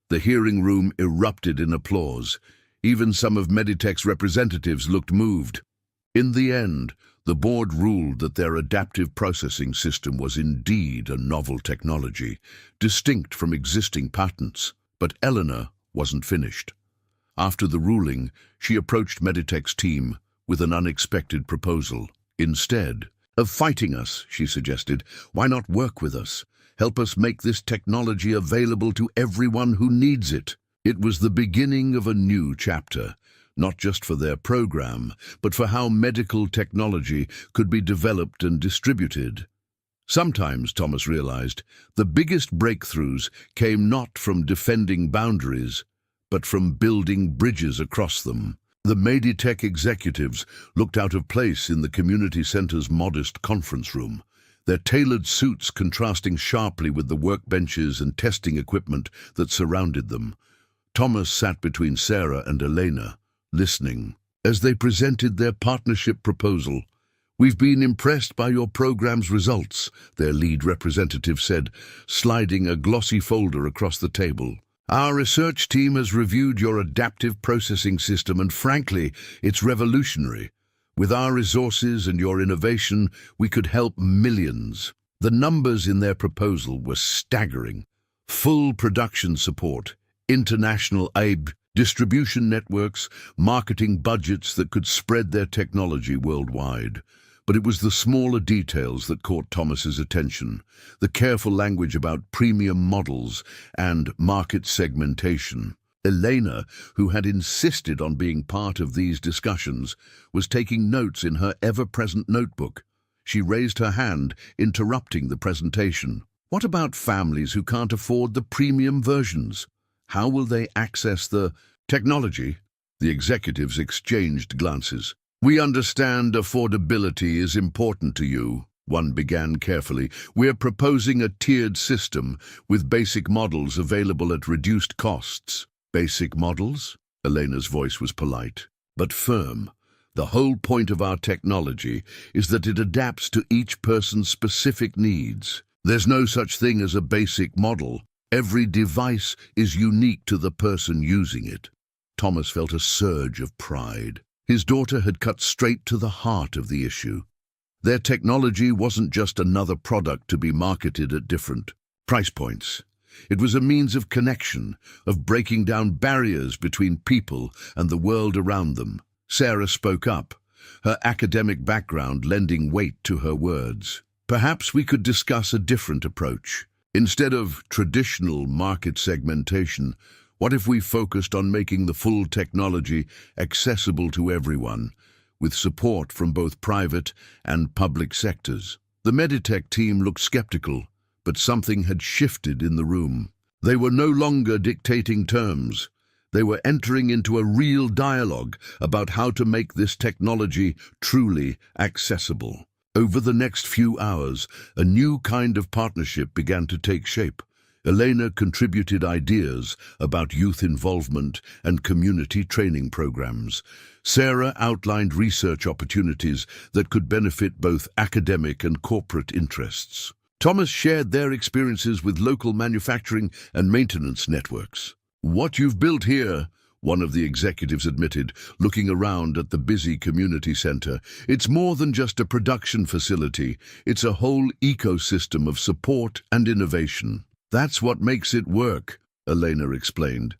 The hearing room erupted in applause. Even some of Meditech's representatives looked moved. In the end, the board ruled that their adaptive processing system was indeed a novel technology, distinct from existing patents. But Eleanor wasn't finished. After the ruling, she approached Meditech's team with an unexpected proposal. Instead of fighting us, she suggested, why not work with us? Help us make this technology available to everyone who needs it. It was the beginning of a new chapter, not just for their program, but for how medical technology could be developed and distributed. Sometimes, Thomas realized, the biggest breakthroughs came not from defending boundaries, but from building bridges across them. The Meditech executives looked out of place in the community center's modest conference room, their tailored suits contrasting sharply with the workbenches and testing equipment that surrounded them. Thomas sat between Sarah and Elena, listening. As they presented their partnership proposal, "We've been impressed by your program's results," their lead representative said, sliding a glossy folder across the table. "Our research team has reviewed your adaptive processing system, and frankly, it's revolutionary. With our resources and your innovation, we could help millions." The numbers in their proposal were staggering. Full production support, international aid, distribution networks, marketing budgets that could spread their technology worldwide. But it was the smaller details that caught Thomas's attention, the careful language about premium models and market segmentation. Elena, who had insisted on being part of these discussions, was taking notes in her ever-present notebook. She raised her hand, interrupting the presentation. What about families who can't afford the premium versions? How will they access the technology? The executives exchanged glances. We understand affordability is important to you, one began carefully. We're proposing a tiered system with basic models available at reduced costs. Basic models? Elena's voice was polite, but firm. The whole point of our technology is that it adapts to each person's specific needs. There's no such thing as a basic model. Every device is unique to the person using it. Thomas felt a surge of pride. His daughter had cut straight to the heart of the issue. Their technology wasn't just another product to be marketed at different price points. It was a means of connection, of breaking down barriers between people and the world around them. Sarah spoke up, her academic background lending weight to her words. Perhaps we could discuss a different approach. Instead of traditional market segmentation, what if we focused on making the full technology accessible to everyone, with support from both private and public sectors? The Meditech team looked skeptical, but something had shifted in the room. They were no longer dictating terms. They were entering into a real dialogue about how to make this technology truly accessible. Over the next few hours, a new kind of partnership began to take shape. Elena contributed ideas about youth involvement and community training programs. Sarah outlined research opportunities that could benefit both academic and corporate interests. Thomas shared their experiences with local manufacturing and maintenance networks. What you've built here, one of the executives admitted, looking around at the busy community center, it's more than just a production facility. It's a whole ecosystem of support and innovation. That's what makes it work, Elena explained,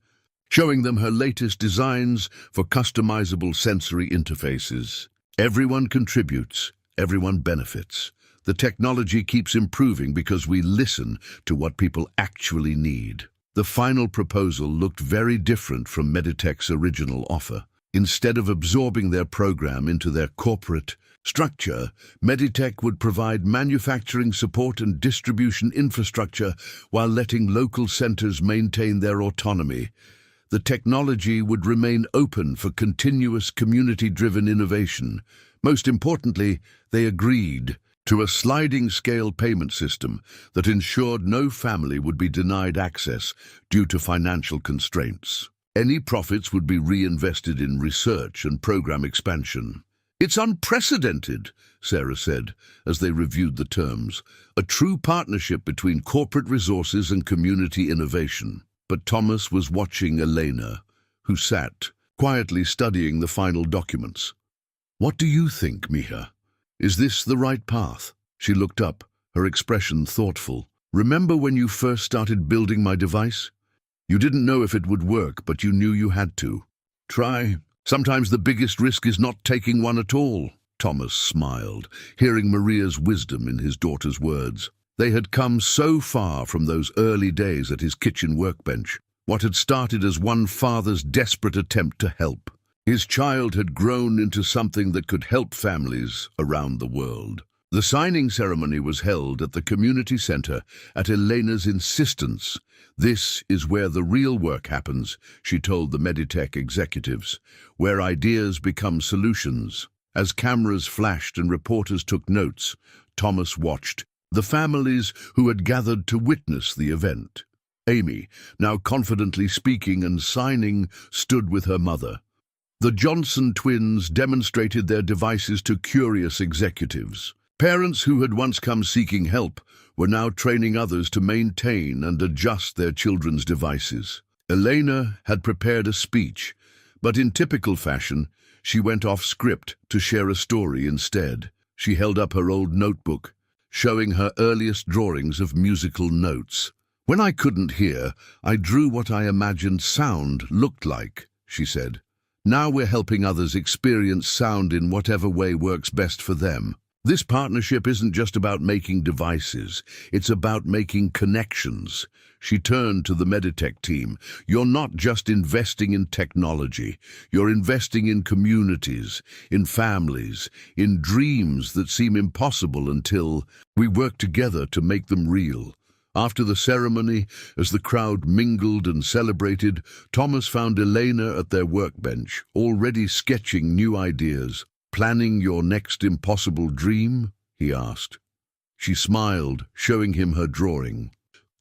showing them her latest designs for customizable sensory interfaces. Everyone contributes, everyone benefits. The technology keeps improving because we listen to what people actually need. The final proposal looked very different from Meditech's original offer. Instead of absorbing their program into their corporate structure, Meditech would provide manufacturing support and distribution infrastructure while letting local centers maintain their autonomy. The technology would remain open for continuous community-driven innovation. Most importantly, they agreed to a sliding-scale payment system that ensured no family would be denied access due to financial constraints. Any profits would be reinvested in research and program expansion. It's unprecedented, Sarah said, as they reviewed the terms. A true partnership between corporate resources and community innovation. But Thomas was watching Elena, who sat, quietly studying the final documents. What do you think, Miha? Is this the right path? She looked up, her expression thoughtful. Remember when you first started building my device? You didn't know if it would work, but you knew you had to. Try. Sometimes the biggest risk is not taking one at all. Thomas smiled, hearing Maria's wisdom in his daughter's words. They had come so far from those early days at his kitchen workbench, what had started as one father's desperate attempt to help. His child had grown into something that could help families around the world. The signing ceremony was held at the community center at Elena's insistence. This is where the real work happens, she told the Meditech executives, where ideas become solutions. As cameras flashed and reporters took notes, Thomas watched the families who had gathered to witness the event. Amy, now confidently speaking and signing, stood with her mother. The Johnson twins demonstrated their devices to curious executives. Parents who had once come seeking help were now training others to maintain and adjust their children's devices. Elena had prepared a speech, but in typical fashion, she went off script to share a story instead. She held up her old notebook, showing her earliest drawings of musical notes. When I couldn't hear, I drew what I imagined sound looked like, she said. Now we're helping others experience sound in whatever way works best for them. This partnership isn't just about making devices, it's about making connections. She turned to the Meditech team. You're not just investing in technology, you're investing in communities, in families, in dreams that seem impossible until we work together to make them real. After the ceremony, as the crowd mingled and celebrated, Thomas found Elena at their workbench, already sketching new ideas. "Planning your next impossible dream?" he asked. She smiled, showing him her drawing.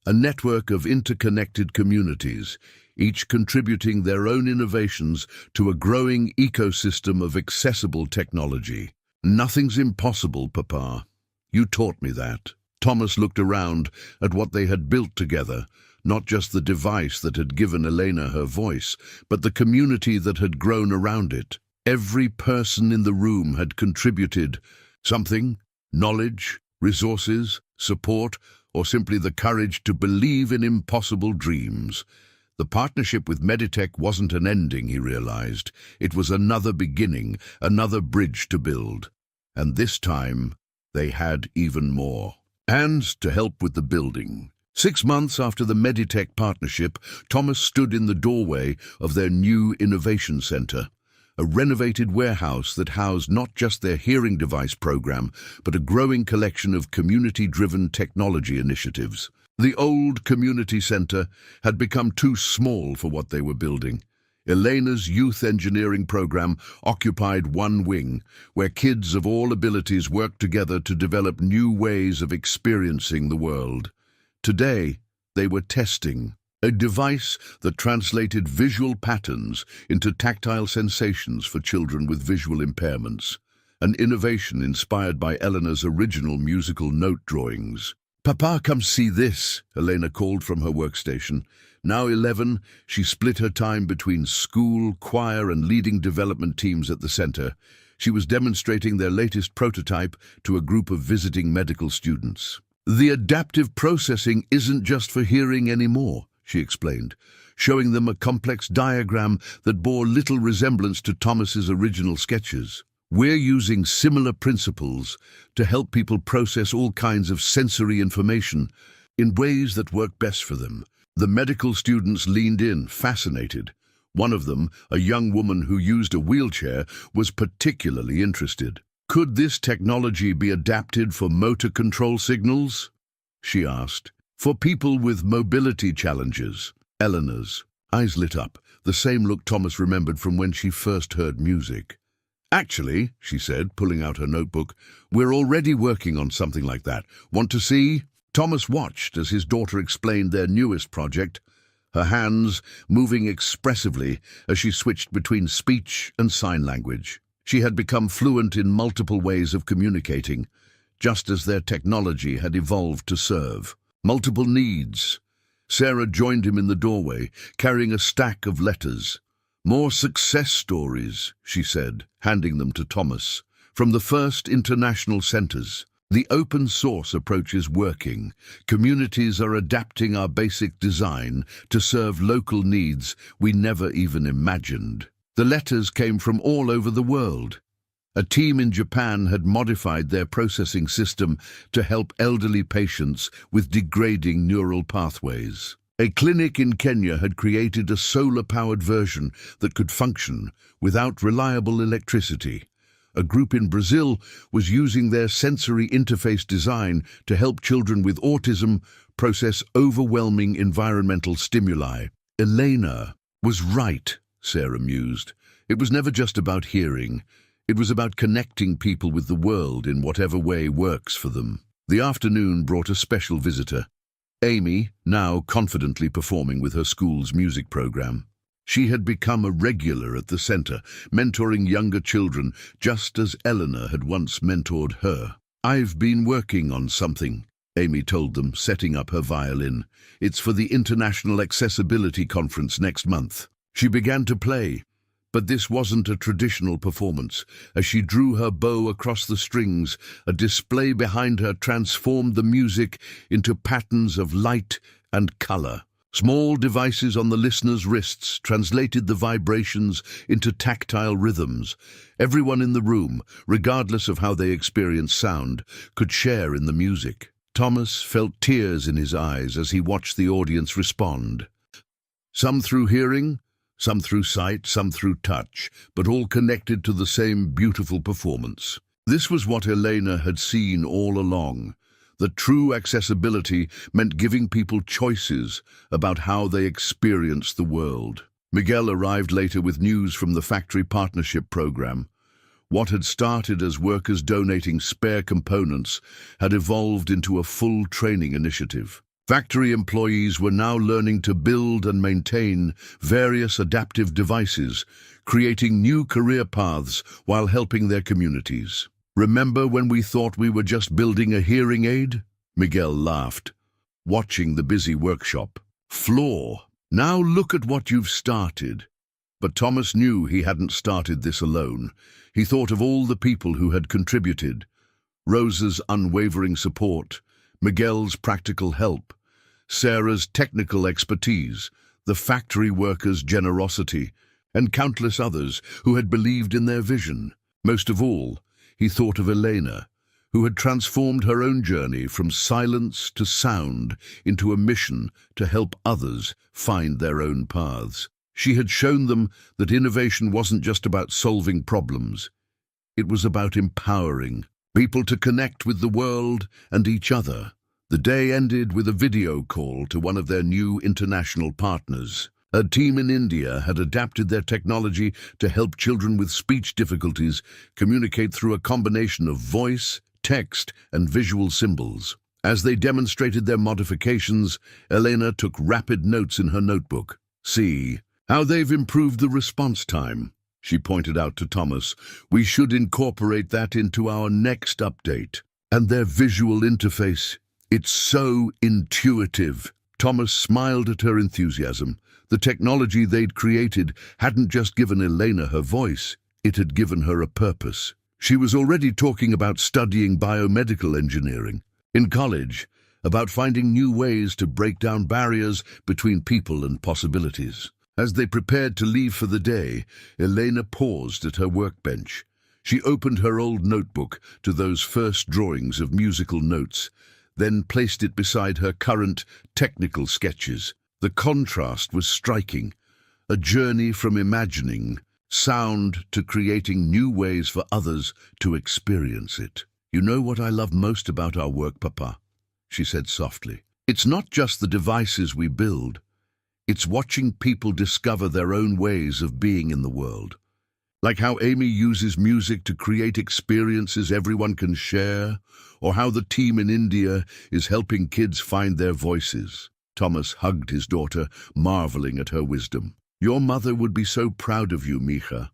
A network of interconnected communities, each contributing their own innovations to a growing ecosystem of accessible technology. "Nothing's impossible, Papa. You taught me that." Thomas looked around at what they had built together, not just the device that had given Elena her voice, but the community that had grown around it. Every person in the room had contributed something: knowledge, resources, support, or simply the courage to believe in impossible dreams. The partnership with Meditech wasn't an ending, he realized. It was another beginning, another bridge to build. And this time, they had even more. And to help with the building. 6 months after the Meditech partnership, Thomas stood in the doorway of their new innovation center. A renovated warehouse that housed not just their hearing device program, but a growing collection of community-driven technology initiatives. The old community center had become too small for what they were building. Elena's youth engineering program occupied one wing, where kids of all abilities worked together to develop new ways of experiencing the world. Today, they were testing a device that translated visual patterns into tactile sensations for children with visual impairments, an innovation inspired by Eleanor's original musical note drawings. "Papa, come see this," Elena called from her workstation. Now 11, she split her time between school, choir, and leading development teams at the center. She was demonstrating their latest prototype to a group of visiting medical students. "The adaptive processing isn't just for hearing anymore," she explained, showing them a complex diagram that bore little resemblance to Thomas's original sketches. "We're using similar principles to help people process all kinds of sensory information in ways that work best for them." The medical students leaned in, fascinated. One of them, a young woman who used a wheelchair, was particularly interested. "Could this technology be adapted for motor control signals?" she asked. "For people with mobility challenges." Eleanor's eyes lit up, the same look Thomas remembered from when she first heard music. "Actually," she said, pulling out her notebook, "we're already working on something like that. Want to see?" Thomas watched as his daughter explained their newest project, her hands moving expressively as she switched between speech and sign language. She had become fluent in multiple ways of communicating, just as their technology had evolved to serve multiple needs. Sarah joined him in the doorway, carrying a stack of letters. "More success stories," she said, handing them to Thomas, "from the first international centers. The open source approach is working. Communities are adapting our basic design to serve local needs we never even imagined." The letters came from all over the world. A team in Japan had modified their processing system to help elderly patients with degrading neural pathways. A clinic in Kenya had created a solar-powered version that could function without reliable electricity. A group in Brazil was using their sensory interface design to help children with autism process overwhelming environmental stimuli. "Elena was right," Sarah mused. "It was never just about hearing. It was about connecting people with the world in whatever way works for them." The afternoon brought a special visitor, Amy, now confidently performing with her school's music program. She had become a regular at the center, mentoring younger children, just as Eleanor had once mentored her. "I've been working on something," Amy told them, setting up her violin. "It's for the International Accessibility Conference next month." She began to play, but this wasn't a traditional performance. As she drew her bow across the strings, a display behind her transformed the music into patterns of light and color. Small devices on the listener's wrists translated the vibrations into tactile rhythms. Everyone in the room, regardless of how they experienced sound, could share in the music. Thomas felt tears in his eyes as he watched the audience respond. Some through hearing, some through sight, some through touch, but all connected to the same beautiful performance. This was what Elena had seen all along. That true accessibility meant giving people choices about how they experienced the world. Miguel arrived later with news from the factory partnership program. What had started as workers donating spare components had evolved into a full training initiative. Factory employees were now learning to build and maintain various adaptive devices, creating new career paths while helping their communities. "Remember when we thought we were just building a hearing aid?" Miguel laughed, watching the busy workshop floor. "Now look at what you've started." But Thomas knew he hadn't started this alone. He thought of all the people who had contributed. Rosa's unwavering support, Miguel's practical help, Sarah's technical expertise, the factory workers' generosity, and countless others who had believed in their vision. Most of all, he thought of Elena, who had transformed her own journey from silence to sound into a mission to help others find their own paths. She had shown them that innovation wasn't just about solving problems. It was about empowering people to connect with the world and each other. The day ended with a video call to one of their new international partners. A team in India had adapted their technology to help children with speech difficulties communicate through a combination of voice, text, and visual symbols. As they demonstrated their modifications, Elena took rapid notes in her notebook. "See how they've improved the response time," she pointed out to Thomas. "We should incorporate that into our next update." And their visual interface, it's so intuitive. Thomas smiled at her enthusiasm. The technology they'd created hadn't just given Elena her voice, it had given her a purpose. She was already talking about studying biomedical engineering in college, about finding new ways to break down barriers between people and possibilities. As they prepared to leave for the day, Elena paused at her workbench. She opened her old notebook to those first drawings of musical notes, then placed it beside her current technical sketches. The contrast was striking, a journey from imagining sound to creating new ways for others to experience it. "You know what I love most about our work, Papa?" she said softly. "It's not just the devices we build. It's watching people discover their own ways of being in the world. Like how Amy uses music to create experiences everyone can share, or how the team in India is helping kids find their voices." Thomas hugged his daughter, marveling at her wisdom. "Your mother would be so proud of you, Mija,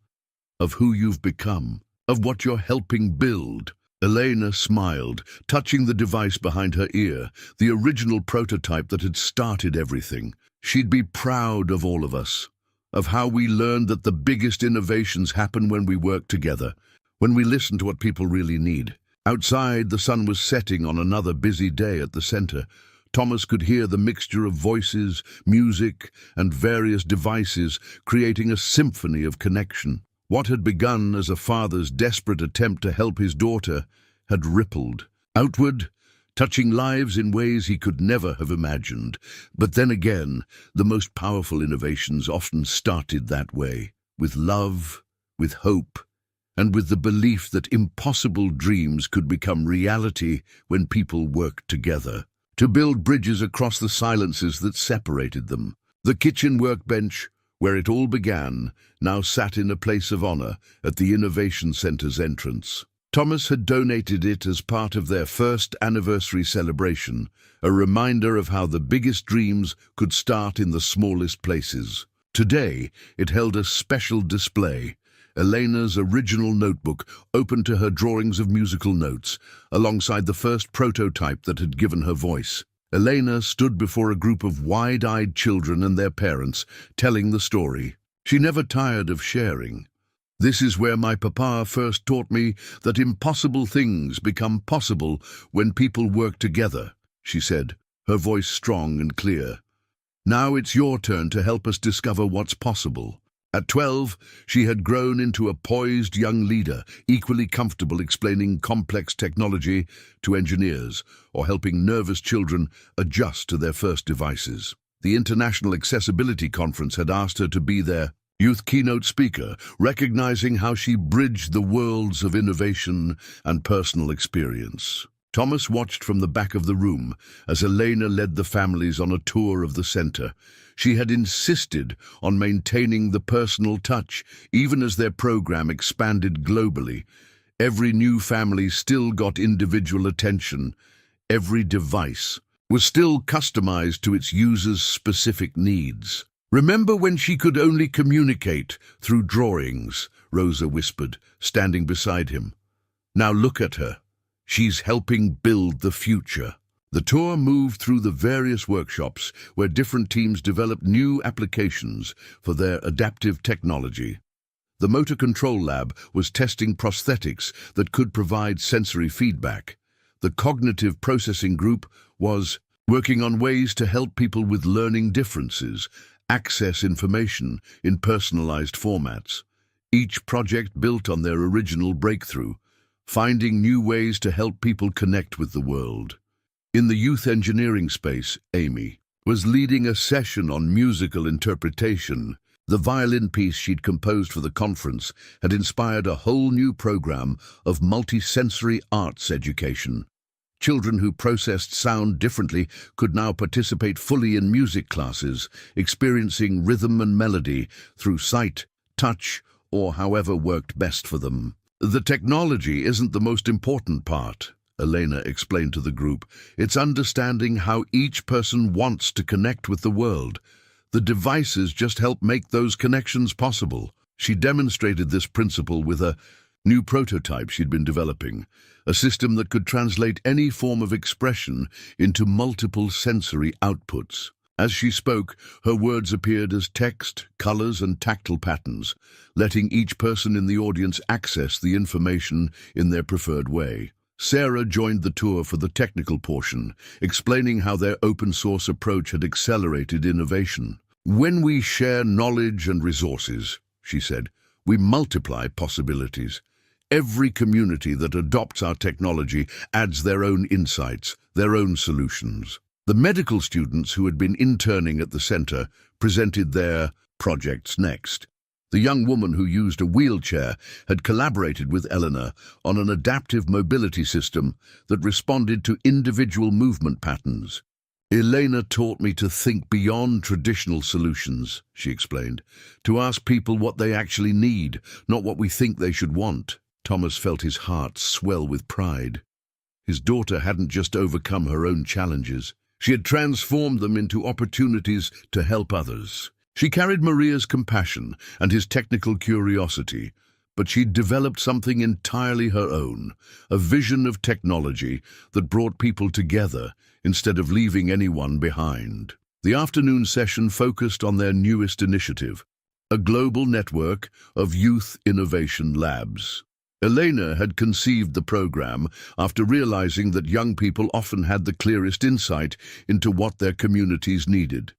of who you've become, of what you're helping build." Elena smiled, touching the device behind her ear, the original prototype that had started everything. She'd be proud of all of us, of how we learned that the biggest innovations happen when we work together, when we listen to what people really need. Outside, the sun was setting on another busy day at the center. Thomas could hear the mixture of voices, music, and various devices creating a symphony of connection. What had begun as a father's desperate attempt to help his daughter had rippled outward, touching lives in ways he could never have imagined. But then again, the most powerful innovations often started that way, with love, with hope, and with the belief that impossible dreams could become reality when people worked together to build bridges across the silences that separated them. The kitchen workbench, where it all began, now sat in a place of honor at the Innovation Center's entrance. Thomas had donated it as part of their first anniversary celebration, a reminder of how the biggest dreams could start in the smallest places. Today, it held a special display. Elena's original notebook open to her drawings of musical notes, alongside the first prototype that had given her voice. Elena stood before a group of wide-eyed children and their parents, telling the story. She never tired of sharing. "This is where my papa first taught me that impossible things become possible when people work together," she said, her voice strong and clear. Now it's your turn to help us discover what's possible." At 12, she had grown into a poised young leader, equally comfortable explaining complex technology to engineers or helping nervous children adjust to their first devices. The International Accessibility Conference had asked her to be their youth keynote speaker, recognizing how she bridged the worlds of innovation and personal experience. Thomas watched from the back of the room as Elena led the families on a tour of the center. She had insisted on maintaining the personal touch, even as their program expanded globally. Every new family still got individual attention. Every device was still customized to its users' specific needs. "Remember when she could only communicate through drawings?" Rosa whispered, standing beside him. "Now look at her. She's helping build the future." The tour moved through the various workshops where different teams developed new applications for their adaptive technology. The Motor Control Lab was testing prosthetics that could provide sensory feedback. The Cognitive Processing Group was working on ways to help people with learning differences access information in personalized formats. Each project built on their original breakthrough, finding new ways to help people connect with the world. In the youth engineering space, Amy was leading a session on musical interpretation. The violin piece she'd composed for the conference had inspired a whole new program of multisensory arts education. Children who processed sound differently could now participate fully in music classes, experiencing rhythm and melody through sight, touch, or however worked best for them. "The technology isn't the most important part," Elena explained to the group. "It's understanding how each person wants to connect with the world. The devices just help make those connections possible." She demonstrated this principle with a new prototype she'd been developing, a system that could translate any form of expression into multiple sensory outputs. As she spoke, her words appeared as text, colors, and tactile patterns, letting each person in the audience access the information in their preferred way. Sarah joined the tour for the technical portion, explaining how their open-source approach had accelerated innovation. "When we share knowledge and resources," she said, "we multiply possibilities. Every community that adopts our technology adds their own insights, their own solutions." The medical students who had been interning at the center presented their projects next. The young woman who used a wheelchair had collaborated with Eleanor on an adaptive mobility system that responded to individual movement patterns. "Elena taught me to think beyond traditional solutions," she explained, "to ask people what they actually need, not what we think they should want." Thomas felt his heart swell with pride. His daughter hadn't just overcome her own challenges. She had transformed them into opportunities to help others. She carried Maria's compassion and his technical curiosity, but she'd developed something entirely her own, a vision of technology that brought people together instead of leaving anyone behind. The afternoon session focused on their newest initiative, a global network of youth innovation labs. Elena had conceived the program after realizing that young people often had the clearest insight into what their communities needed.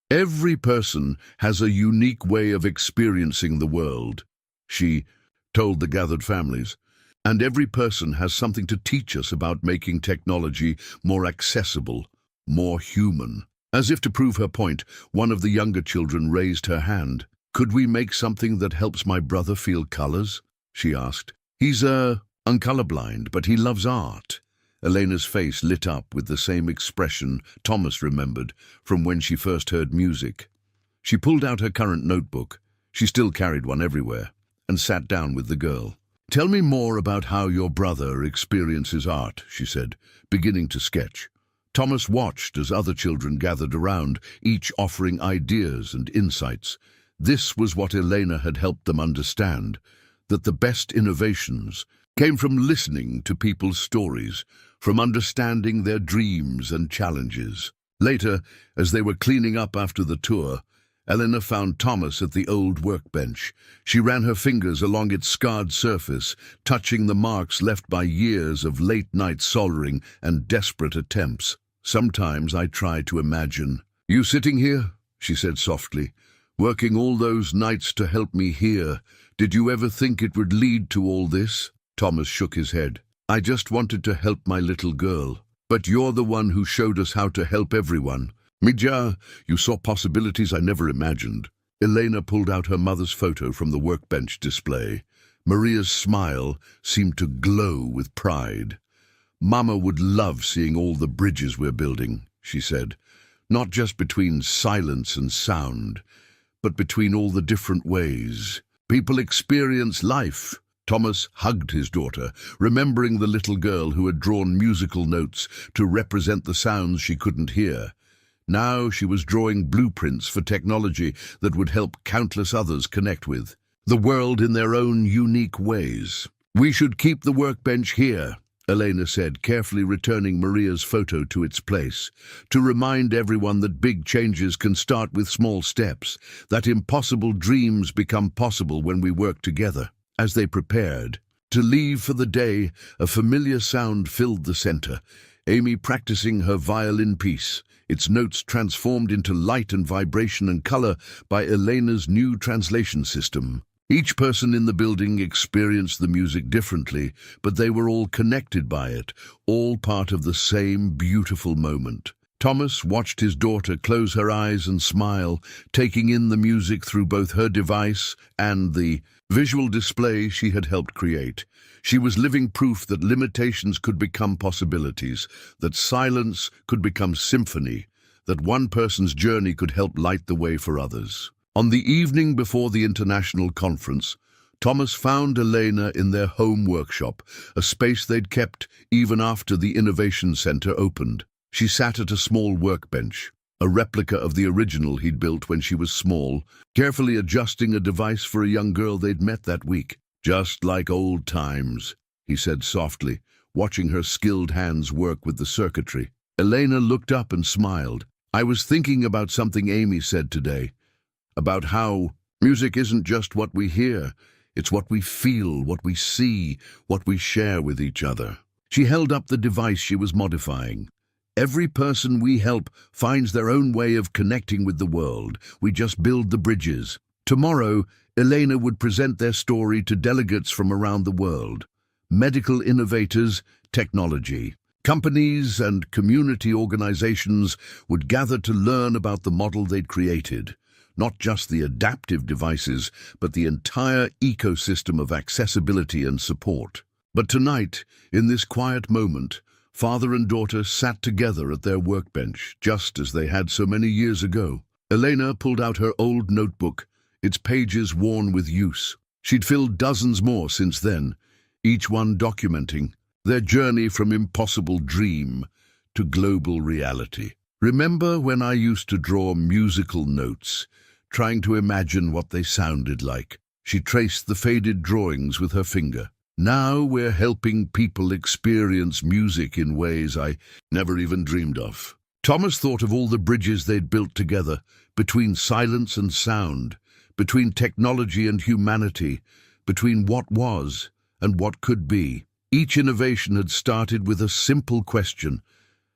"Every person has a unique way of experiencing the world," she told the gathered families, "and every person has something to teach us about making technology more accessible, more human." As if to prove her point, one of the younger children raised her hand. "Could we make something that helps my brother feel colors?" she asked. "He's uncolorblind, but he loves art." Elena's face lit up with the same expression Thomas remembered from when she first heard music. She pulled out her current notebook, she still carried one everywhere, and sat down with the girl. "Tell me more about how your brother experiences art," she said, beginning to sketch. Thomas watched as other children gathered around, each offering ideas and insights. This was what Elena had helped them understand, that the best innovations came from listening to people's stories, from understanding their dreams and challenges. Later, as they were cleaning up after the tour, Eleanor found Thomas at the old workbench. She ran her fingers along its scarred surface, touching the marks left by years of late-night soldering and desperate attempts. "Sometimes I try to imagine "You sitting here?" she said softly. "Working all those nights to help me here. Did you ever think it would lead to all this?" Thomas shook his head. "I just wanted to help my little girl. But you're the one who showed us how to help everyone. Midja, you saw possibilities I never imagined." Elena pulled out her mother's photo from the workbench display. Maria's smile seemed to glow with pride. "Mama would love seeing all the bridges we're building," she said. "Not just between silence and sound, but between all the different ways people experience life." Thomas hugged his daughter, remembering the little girl who had drawn musical notes to represent the sounds she couldn't hear. Now she was drawing blueprints for technology that would help countless others connect with the world in their own unique ways. "We should keep the workbench here," Elena said, carefully returning Maria's photo to its place, "to remind everyone that big changes can start with small steps, that impossible dreams become possible when we work together." As they prepared to leave for the day, a familiar sound filled the center. Amy practicing her violin piece, its notes transformed into light and vibration and color by Elena's new translation system. Each person in the building experienced the music differently, but they were all connected by it, all part of the same beautiful moment. Thomas watched his daughter close her eyes and smile, taking in the music through both her device and the visual display she had helped create. She was living proof that limitations could become possibilities, that silence could become symphony, that one person's journey could help light the way for others. On the evening before the international conference, Thomas found Elena in their home workshop, a space they'd kept even after the Innovation Center opened. She sat at a small workbench, a replica of the original he'd built when she was small, carefully adjusting a device for a young girl they'd met that week. "Just like old times," he said softly, watching her skilled hands work with the circuitry. Elena looked up and smiled. "I was thinking about something Amy said today, about how music isn't just what we hear, it's what we feel, what we see, what we share with each other." She held up the device she was modifying. "Every person we help finds their own way of connecting with the world. We just build the bridges." Tomorrow, Elena would present their story to delegates from around the world. Medical innovators, technology, companies and community organizations would gather to learn about the model they'd created. Not just the adaptive devices, but the entire ecosystem of accessibility and support. But tonight, in this quiet moment, father and daughter sat together at their workbench, just as they had so many years ago. Elena pulled out her old notebook, its pages worn with use. She'd filled dozens more since then, each one documenting their journey from impossible dream to global reality. "Remember when I used to draw musical notes, trying to imagine what they sounded like?" She traced the faded drawings with her finger. "Now we're helping people experience music in ways I never even dreamed of." Thomas thought of all the bridges they'd built together, between silence and sound, between technology and humanity, between what was and what could be. Each innovation had started with a simple question: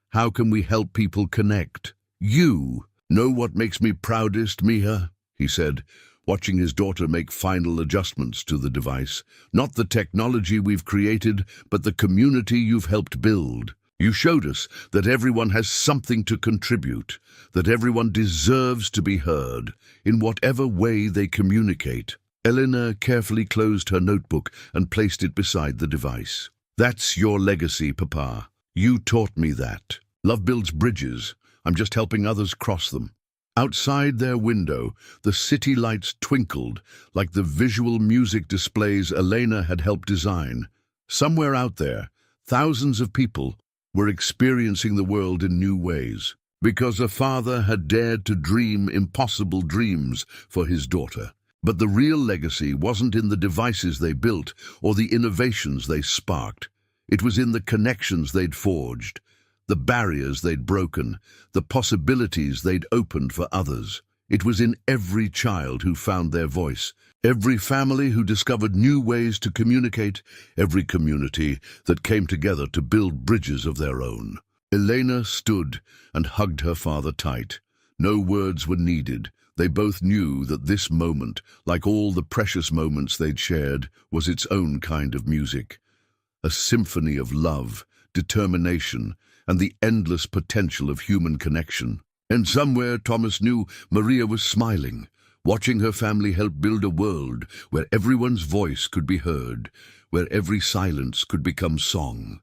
how can we help people connect? "You know what makes me proudest, Mija?" he said, watching his daughter make final adjustments to the device. "Not the technology we've created, but the community you've helped build. You showed us that everyone has something to contribute, that everyone deserves to be heard, in whatever way they communicate." Elena carefully closed her notebook and placed it beside the device. "That's your legacy, Papa. You taught me that. Love builds bridges. I'm just helping others cross them." Outside their window, the city lights twinkled like the visual music displays Elena had helped design. Somewhere out there, thousands of people were experiencing the world in new ways, because a father had dared to dream impossible dreams for his daughter. But the real legacy wasn't in the devices they built or the innovations they sparked. It was in the connections they'd forged, the barriers they'd broken, the possibilities they'd opened for others. It was in every child who found their voice, every family who discovered new ways to communicate, every community that came together to build bridges of their own. Elena stood and hugged her father tight. No words were needed. They both knew that this moment, like all the precious moments they'd shared, was its own kind of music. A symphony of love, determination, and the endless potential of human connection. And somewhere Thomas knew Maria was smiling, watching her family help build a world where everyone's voice could be heard, where every silence could become song.